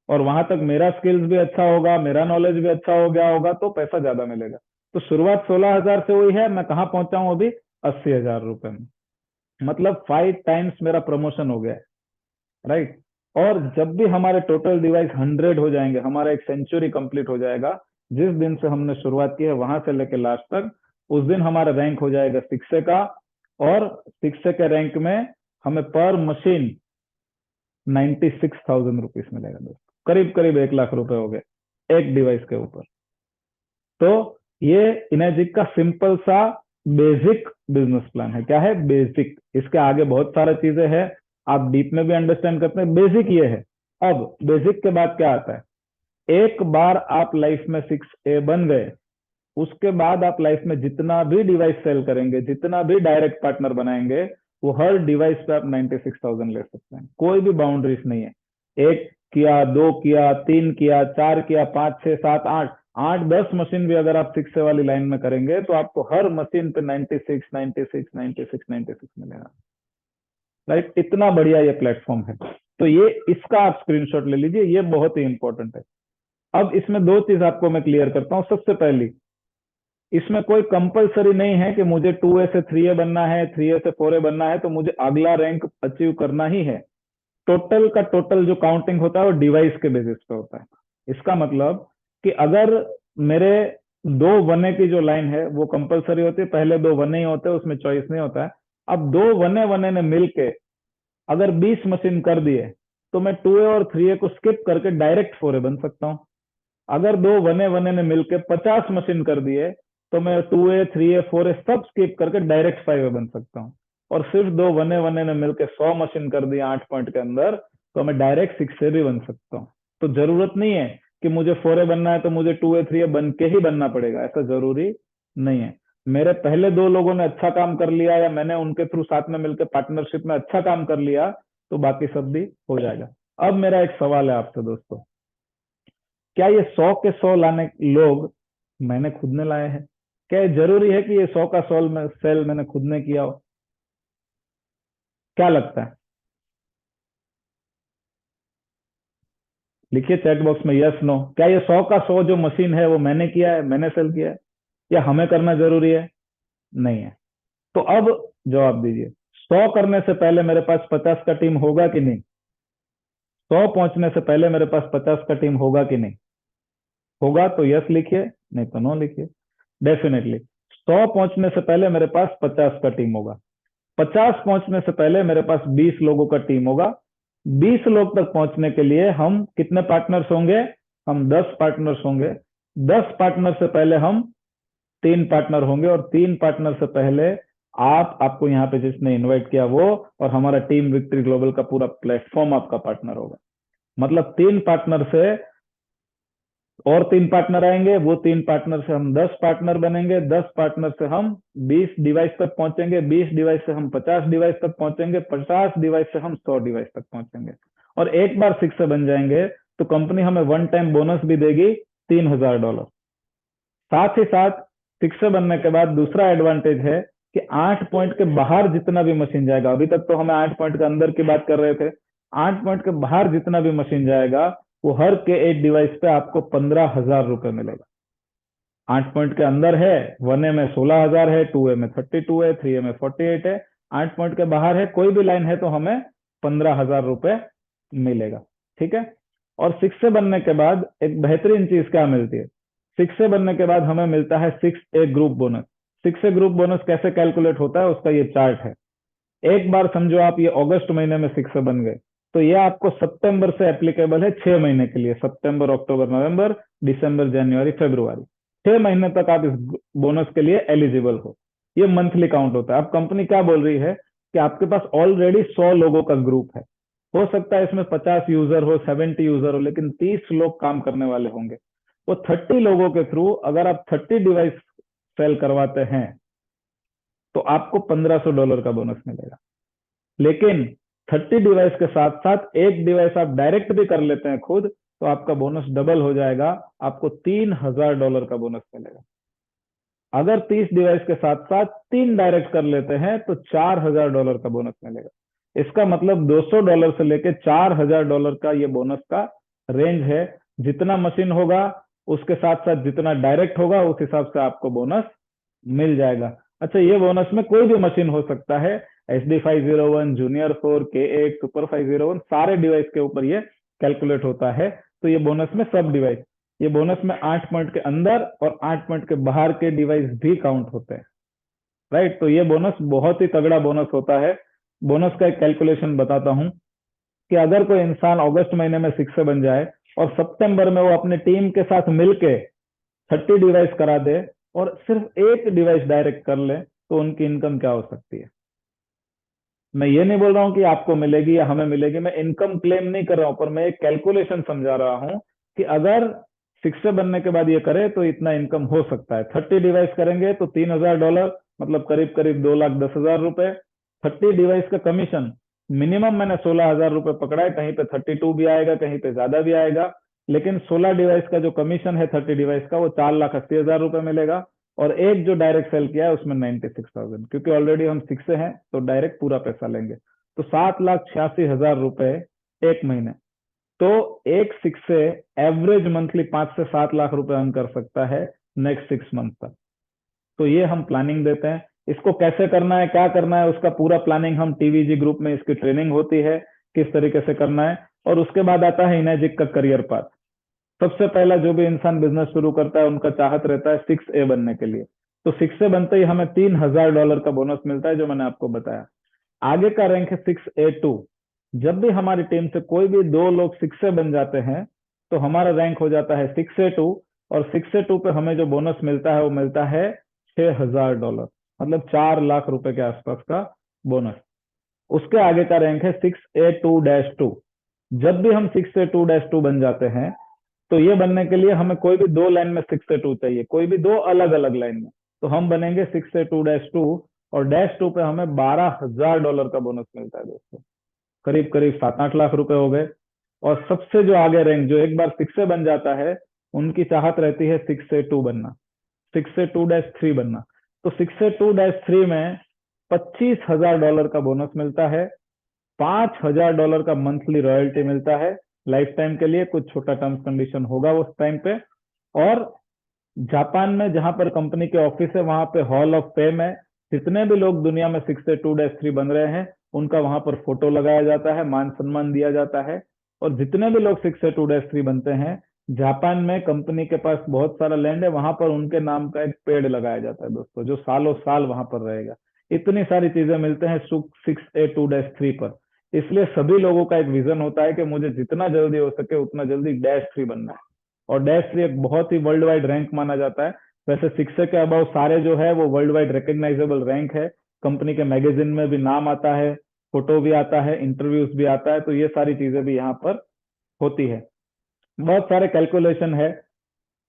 और वहां तक मेरा स्किल्स भी अच्छा होगा, मेरा नॉलेज भी अच्छा हो गया होगा, तो पैसा ज्यादा मिलेगा। तो शुरुआत 16,000 से हुई है, मैं कहाँ पहुंचा हूं अभी? 80,000 रुपए में। मतलब 5 टाइम्स मेरा प्रमोशन हो गया है। राइट। और जब भी हमारे टोटल डिवाइस 100 हो जाएंगे, हमारा एक सेंचुरी कंप्लीट हो जाएगा, जिस दिन से हमने शुरुआत की है वहां से लेकर लास्ट तक, उस दिन हमारा रैंक हो जाएगा 6A का। और 6A के रैंक में हमें पर मशीन 96,000 रुपीज मिलेगा दोस्तों। करीब करीब 1 लाख रुपए हो गए एक डिवाइस के ऊपर। तो ये इनर्जिक का सिंपल सा बेसिक बिजनेस प्लान है। क्या है? बेसिक। इसके आगे बहुत सारा चीजें हैं, आप डीप में भी अंडरस्टैंड करते हैं। बेसिक ये है। अब बेसिक के बाद क्या आता है? एक बार आप लाइफ में 6A बन गए, उसके बाद आप लाइफ में जितना भी डिवाइस सेल करेंगे, जितना भी डायरेक्ट पार्टनर बनाएंगे, वो हर डिवाइस पे आप 96,000 ले सकते हैं। कोई भी बाउंड्रीज नहीं है। एक किया, दो किया, तीन किया, चार किया, पांच, छह, सात, आठ, आठ 10 मशीन भी अगर आप 6A वाली लाइन में करेंगे तो आपको हर मशीन पे 96, 96, 96, 96 मिलेगा। राइट। इतना बढ़िया ये प्लेटफॉर्म है। तो ये इसका आप स्क्रीनशॉट ले लीजिए, ये बहुत ही इंपॉर्टेंट है। अब इसमें दो चीज आपको मैं क्लियर करता हूं। सबसे पहली, इसमें कोई कंपलसरी नहीं है कि मुझे 2A से 3A बनना है, 3A से 4A बनना है तो मुझे अगला रैंक अचीव करना ही है। टोटल का टोटल जो काउंटिंग होता है वो डिवाइस के बेसिस पे होता है। इसका मतलब कि अगर मेरे 2 1A की जो लाइन है वो कंपलसरी होती है, पहले 2 1A ही होते हैं, उसमें चॉइस नहीं होता है। अब 2 1A ने मिलके अगर 20 मशीन कर दिए तो मैं 2A और 3A को स्किप करके डायरेक्ट 4A बन सकता हूँ। अगर 2 1A ने मिलके 50 मशीन कर दिए तो मैं 2A, 3A, 4A सब स्किप करके डायरेक्ट 5A बन सकता हूँ। और सिर्फ 2 1A ने मिलके 100 मशीन कर दिया 8 पॉइंट के अंदर, तो मैं डायरेक्ट 6A भी बन सकता हूँ। तो जरूरत नहीं है कि मुझे 4A बनना है तो मुझे 2A, 3A बन के ही बनना पड़ेगा, ऐसा जरूरी नहीं है। मेरे पहले 2 लोगों ने अच्छा काम कर लिया या मैंने उनके थ्रू साथ में मिलकर पार्टनरशिप में अच्छा काम कर लिया तो बाकी सब भी हो जाएगा। अब मेरा एक सवाल है आपसे दोस्तों, क्या ये 100 के 100 लाने लोग मैंने खुद ने लाए हैं? क्या ये जरूरी है कि ये 100 का सेल मैंने खुद ने किया हो? क्या लगता है? लिखिए चैट बॉक्स में यस नो। क्या ये 100 का 100 जो मशीन है वो मैंने किया है, मैंने सेल किया है, या हमें करना जरूरी है? नहीं है। तो अब जवाब दीजिए, 100 करने से पहले मेरे पास 50 का टीम होगा कि नहीं? 100 पहुंचने से पहले मेरे पास 50 का टीम होगा कि नहीं? होगा तो यस लिखिए, नहीं तो नो लिखिए। डेफिनेटली 100 पहुंचने से पहले मेरे पास 50 का टीम होगा। 50 पहुंचने से पहले मेरे पास 20 लोगों का टीम होगा। 20 लोग तक पहुंचने के लिए हम कितने पार्टनर्स होंगे? हम 10 पार्टनर्स होंगे। 10 पार्टनर से पहले हम 3 पार्टनर होंगे, और 3 पार्टनर से पहले आपको यहाँ पे जिसने इनवाइट किया वो, और हमारा टीम विक्ट्री ग्लोबल का पूरा प्लेटफॉर्म आपका पार्टनर होगा। मतलब 3 पार्टनर से और 3 पार्टनर आएंगे, वो 3 पार्टनर से हम 10 पार्टनर बनेंगे। 10 पार्टनर से हम 20 डिवाइस तक पहुंचेंगे। 20 डिवाइस से हम 50 डिवाइस तक पहुंचेंगे। 50 डिवाइस से हम 100 डिवाइस तक पहुंचेंगे। और एक बार 6 से बन जाएंगे तो कंपनी हमें वन टाइम बोनस भी देगी $3000। साथ ही साथ 6 से बनने के बाद दूसरा एडवांटेज है कि 8 पॉइंट के बाहर जितना भी मशीन जाएगा, अभी तक तो हमें 8 पॉइंट के अंदर की बात कर रहे थे, 8 पॉइंट के बाहर जितना भी मशीन जाएगा वो हर के 8 डिवाइस पे आपको ₹15,000 मिलेगा। 8 पॉइंट के अंदर है, 1A में 16,000 है, 2A में 32 है, 3A में 48 है। 8 पॉइंट के बाहर है कोई भी लाइन है तो हमें ₹15,000 मिलेगा। ठीक है। और 6 से बनने के बाद एक बेहतरीन चीज क्या मिलती है, 6 से बनने के बाद हमें मिलता है 6A group bonus. 6A group bonus कैसे कैलकुलेट होता है उसका ये चार्ट है। एक बार समझो आप ये अगस्त महीने में 6 से बन गए तो ये आपको सितंबर से एप्लीकेबल है 6 महीने के लिए, सितंबर अक्टूबर नवंबर दिसंबर जनवरी फरवरी, 6 महीने तक आप इस बोनस के लिए एलिजिबल हो। ये मंथली काउंट होता है। अब कंपनी क्या बोल रही है कि आपके पास ऑलरेडी 100 लोगों का ग्रुप है, हो सकता है इसमें 50 यूजर हो, 70 यूजर हो, लेकिन 30 लोग काम करने वाले होंगे। वो 30 लोगों के थ्रू अगर आप 30 डिवाइस सेल करवाते हैं तो आपको $1500 का बोनस मिलेगा। लेकिन 30 डिवाइस के साथ साथ एक डिवाइस आप डायरेक्ट भी कर लेते हैं खुद तो आपका बोनस डबल हो जाएगा, आपको $3000 का बोनस मिलेगा। अगर 30 डिवाइस के साथ साथ 3 डायरेक्ट कर लेते हैं तो $4000 का बोनस मिलेगा। इसका मतलब $200 से लेके $4000 का ये बोनस का रेंज है। जितना मशीन होगा उसके साथ साथ जितना डायरेक्ट होगा उस हिसाब से आपको बोनस मिल जाएगा। अच्छा, ये बोनस में कोई भी मशीन हो सकता है, HD501, जूनियर 4, K8, सुपर 501, सारे डिवाइस के ऊपर ये कैलकुलेट होता है। तो ये बोनस में सब डिवाइस, ये बोनस में 8 पॉइंट के अंदर और 8 पॉइंट के बाहर के डिवाइस भी काउंट होते हैं। राइट, तो ये बोनस बहुत ही तगड़ा बोनस होता है। बोनस का एक कैलकुलेशन बताता हूं कि अगर कोई इंसान अगस्त महीने में 6 से बन जाए और सितंबर में वो अपने टीम के साथ मिलके 30 डिवाइस करा दे और सिर्फ एक डिवाइस डायरेक्ट कर ले तो उनकी इनकम क्या हो सकती है। मैं ये नहीं बोल रहा हूँ कि आपको मिलेगी या हमें मिलेगी, मैं इनकम क्लेम नहीं कर रहा हूँ, पर मैं एक कैलकुलेशन समझा रहा हूँ कि अगर 6 से बनने के बाद ये करे तो इतना इनकम हो सकता है। 30 डिवाइस करेंगे तो $3000, मतलब करीब करीब 2,10,000 रुपए। 30 डिवाइस का कमीशन मिनिमम मैंने ₹16,000 पकड़ा है, कहीं पे 32 भी आएगा, कहीं पे ज्यादा भी आएगा, लेकिन 16 डिवाइस का जो कमीशन है 30 डिवाइस का वो 4,80,000 रुपए मिलेगा। और एक जो डायरेक्ट सेल किया है उसमें 96,000, क्योंकि ऑलरेडी हम 6 से हैं तो डायरेक्ट पूरा पैसा लेंगे, तो 7,86,000 रुपए एक महीने। तो एक 6 से एवरेज मंथली 5 से 7 लाख रुपए अर्न कर सकता है नेक्स्ट 6 मंथ तक। तो ये हम प्लानिंग देते हैं। इसको कैसे करना है, क्या करना है, उसका पूरा प्लानिंग हम टीवीजी ग्रुप में, इसकी ट्रेनिंग होती है किस तरीके से करना है। और उसके बाद आता है इनैजिक का करियर पाथ। सबसे पहला जो भी इंसान बिजनेस शुरू करता है उनका चाहत रहता है 6A बनने के लिए। तो 6 से बनते ही हमें $3000 का बोनस मिलता है जो मैंने आपको बताया। आगे का रैंक है 6A2। जब भी हमारी टीम से कोई भी 2 लोग 6 से बन जाते हैं तो हमारा रैंक हो जाता है 6A2। और 6A2 पे हमें जो बोनस मिलता है वो मिलता है $6000, मतलब 4 लाख रुपए के आसपास का बोनस। उसके आगे का रैंक है 6A2-2। जब भी हम 6A2-2 बन जाते हैं तो ये बनने के लिए हमें कोई भी 2 लाइन में 6A2 चाहिए, कोई भी 2 अलग अलग लाइन में। तो हम बनेंगे 6A2-2 और -2 पे हमें $12,000 का बोनस मिलता है दोस्तों, करीब करीब 7-8 लाख रुपए हो गए। और सबसे जो आगे रैंक, जो एक बार 6 से बन जाता है, उनकी चाहत रहती है 6A2 बनना, 6A2-3 बनना। तो 6A2-3 में $25,000 का बोनस मिलता है, $5,000 का मंथली रॉयल्टी मिलता है लाइफ टाइम के लिए, कुछ छोटा टर्म्स कंडीशन होगा उस टाइम पे। और जापान में जहां पर कंपनी के ऑफिस है वहां पे हॉल ऑफ फेम है। जितने भी लोग दुनिया में 6A2-3 बन रहे हैं उनका वहां पर फोटो लगाया जाता है, मान सम्मान दिया जाता है। और जितने भी लोग 6A2-3 बनते हैं, जापान में कंपनी के पास बहुत सारा लैंड है, वहां पर उनके नाम का एक पेड़ लगाया जाता है दोस्तों, जो सालों साल वहां पर रहेगा। इतनी सारी चीजें मिलते हैं 6A2-3 पर। इसलिए सभी लोगों का एक विजन होता है कि मुझे जितना जल्दी हो सके उतना जल्दी -3 बनना है। और -3 एक बहुत ही वर्ल्ड वाइड रैंक माना जाता है। वैसे 6 के अबाउ सारे जो है वो वर्ल्ड वाइड रिकग्नाइजेबल रैंक है, कंपनी के मैगजीन में भी नाम आता है, फोटो भी आता है, इंटरव्यूज भी आता है। तो ये सारी चीजें भी यहाँ पर होती है। बहुत सारे कैलकुलेशन है।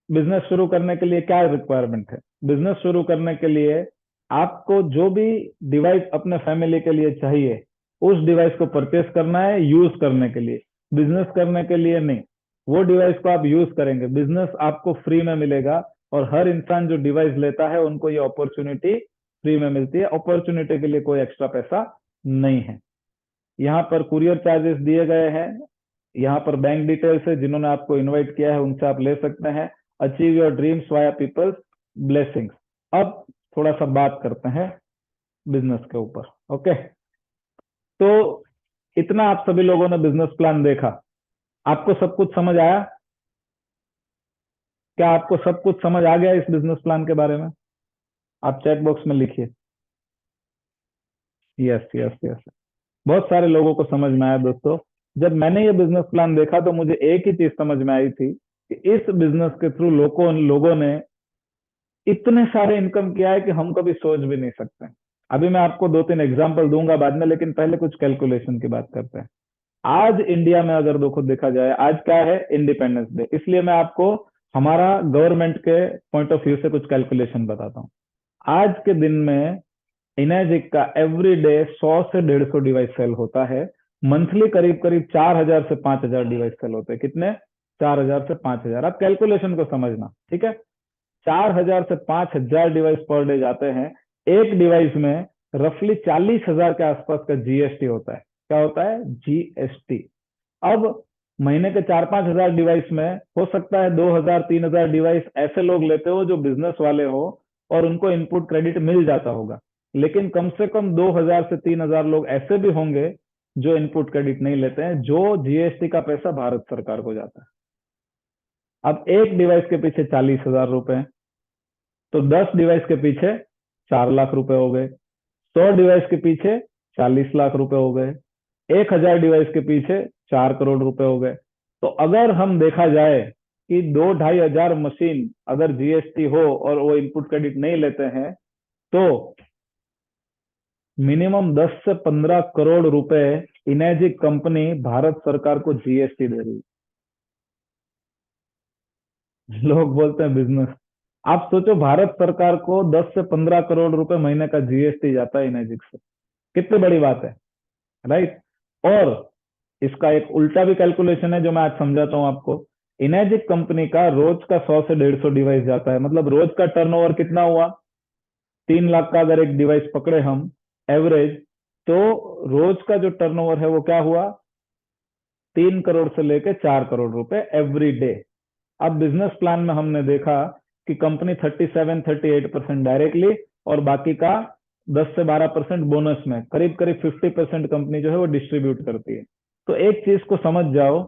बिजनेस शुरू करने के लिए क्या रिक्वायरमेंट है, बिजनेस शुरू करने के लिए आपको जो भी डिवाइस अपने फैमिली के लिए चाहिए उस डिवाइस को परचेस करना है यूज करने के लिए। बिजनेस करने के लिए नहीं, वो डिवाइस को आप यूज करेंगे, बिजनेस आपको फ्री में मिलेगा। और हर इंसान जो डिवाइस लेता है उनको ये अपॉर्चुनिटी फ्री में मिलती है, अपॉर्चुनिटी के लिए कोई एक्स्ट्रा पैसा नहीं है। यहाँ पर कुरियर चार्जेस दिए गए हैं, यहाँ पर बैंक डिटेल्स है, जिन्होंने आपको इनवाइट किया है उनसे आप ले सकते हैं। Achieve your dreams via people's blessings. अब थोड़ा सा बात करते हैं बिजनेस के ऊपर। ओके, तो इतना आप सभी लोगों ने बिजनेस प्लान देखा, आपको सब कुछ समझ आया? क्या आपको सब कुछ समझ आ गया इस बिजनेस प्लान के बारे में? आप चैट बॉक्स में लिखिए यस यस यस। बहुत सारे लोगों को समझ में आया दोस्तों। जब मैंने ये बिजनेस प्लान देखा तो मुझे एक ही चीज समझ में आई थी कि इस बिजनेस के थ्रू लोगों ने इतने सारे इनकम किया है कि हम कभी सोच भी नहीं सकते। अभी मैं आपको दो तीन एग्जांपल दूंगा बाद में, लेकिन पहले कुछ कैलकुलेशन की बात करते हैं। आज इंडिया में अगर देखा जाए, आज क्या है? Independence day. इसलिए मैं आपको हमारा गवर्नमेंट के पॉइंट ऑफ व्यू से कुछ कैलकुलेशन बताता हूँ। आज के दिन में इनर्जिक का एवरी डे 100 से 150 डिवाइस सेल होता है। मंथली करीब करीब 4000 से 5000 डिवाइस सेल होते हैं। कितने? 4000 से 5000। आप कैलकुलेशन को समझना, ठीक है? 4000 से 5000 डिवाइस पर डे जाते हैं। एक डिवाइस में रफली 40,000 के आसपास का जीएसटी होता है। क्या होता है? जीएसटी। अब महीने के 4-5 हजार डिवाइस में हो सकता है 2000-3000 डिवाइस ऐसे लोग लेते हो जो बिजनेस वाले हो और उनको इनपुट क्रेडिट मिल जाता होगा, लेकिन कम से कम 2000 से 3000 लोग ऐसे भी होंगे जो इनपुट क्रेडिट नहीं लेते हैं, जो जीएसटी का पैसा भारत सरकार को जाता है। अब एक डिवाइस के पीछे 40,000 रुपए, तो 10 डिवाइस के पीछे 4 लाख रुपए हो गए। 100 डिवाइस के पीछे 40 लाख रुपए हो गए। 1000 डिवाइस के पीछे 4 करोड़ रुपए हो गए। तो अगर हम देखा जाए कि 2-2.5 हजार मशीन अगर जीएसटी हो और वो इनपुट क्रेडिट नहीं लेते हैं, तो मिनिमम 10 से 15 करोड़ रुपए इनर्जिक कंपनी भारत सरकार को जीएसटी दे रही है। लोग बोलते हैं बिजनेस, आप सोचो भारत सरकार को 10 से 15 करोड़ रुपए महीने का जीएसटी जाता है इनर्जिक से, कितनी बड़ी बात है, राइट? और इसका एक उल्टा भी कैलकुलेशन है जो मैं आज समझाता हूं आपको। इनर्जिक कंपनी का रोज का 100 से 150 डिवाइस जाता है, मतलब रोज का टर्नओवर कितना हुआ? 3 लाख का अगर एक डिवाइस पकड़े हम एवरेज, तो रोज का जो टर्नओवर है वो क्या हुआ? 3 करोड़ से लेके 4 करोड़ रुपए एवरी डे। अब बिजनेस प्लान में हमने देखा कि कंपनी 37-38% डायरेक्टली और बाकी का 10 से 12% बोनस में, करीब करीब 50% कंपनी जो है वो डिस्ट्रीब्यूट करती है। तो एक चीज को समझ जाओ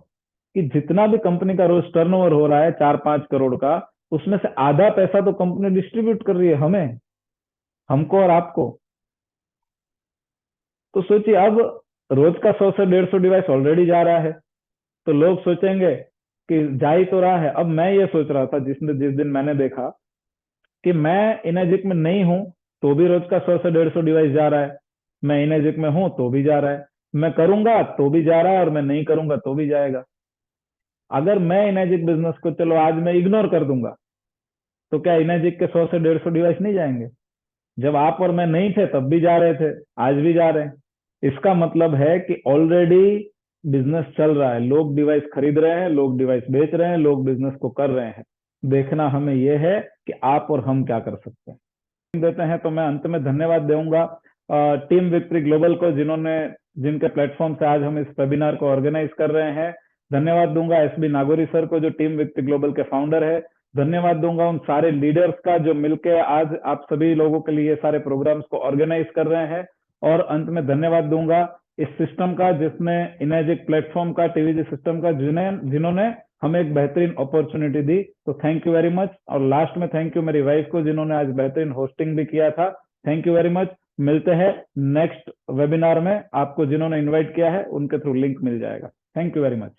कि जितना भी कंपनी का रोज टर्नओवर हो रहा है 4-5 करोड़ का, उसमें से आधा पैसा तो कंपनी डिस्ट्रीब्यूट कर रही है हमें, हमको और आपको। तो सोचिए, अब रोज का 100 से 150 डिवाइस ऑलरेडी जा रहा है, तो लोग सोचेंगे कि जा ही तो रहा है। अब मैं ये सोच रहा था जिस दिन मैंने देखा कि मैं इनर्जिक में नहीं हूं तो भी रोज का 100 से 150 डिवाइस जा रहा है, मैं इनर्जिक में हूं तो भी जा रहा है, मैं करूंगा तो भी जा रहा है और मैं नहीं करूंगा तो भी जाएगा। अगर मैं इनर्जिक बिजनेस को चलो आज मैं इग्नोर कर दूंगा, तो क्या इनर्जिक के 100 से 150 डिवाइस नहीं जाएंगे? जब आप और मैं नहीं थे तब भी जा रहे थे, आज भी जा रहे हैं। इसका मतलब है कि ऑलरेडी बिजनेस चल रहा है, लोग डिवाइस खरीद रहे हैं, लोग डिवाइस बेच रहे हैं, लोग बिजनेस को कर रहे हैं। देखना हमें यह है कि आप और हम क्या कर सकते हैं। देते हैं तो मैं अंत में धन्यवाद दूंगा टीम विक्ट्री ग्लोबल को, जिनके प्लेटफॉर्म से आज हम इस वेबिनार को ऑर्गेनाइज कर रहे हैं। धन्यवाद दूंगा एसबी नागोरी सर को, जो टीम विक्ट्री ग्लोबल के फाउंडर है। धन्यवाद दूंगा उन सारे लीडर्स का जो मिलकर आज आप सभी लोगों के लिए सारे प्रोग्राम्स को ऑर्गेनाइज कर रहे हैं। और अंत में धन्यवाद दूंगा इस सिस्टम का, जिसने इनर्जिक प्लेटफॉर्म का, टीवीजी सिस्टम का, जिन्होंने हमें एक बेहतरीन अपॉर्चुनिटी दी। तो थैंक यू वेरी मच। और लास्ट में थैंक यू मेरी वाइफ को, जिन्होंने आज बेहतरीन होस्टिंग भी किया था। Thank you very much. मिलते हैं नेक्स्ट वेबिनार में। आपको जिन्होंने इनवाइट किया है उनके थ्रू लिंक मिल जाएगा। Thank you very much.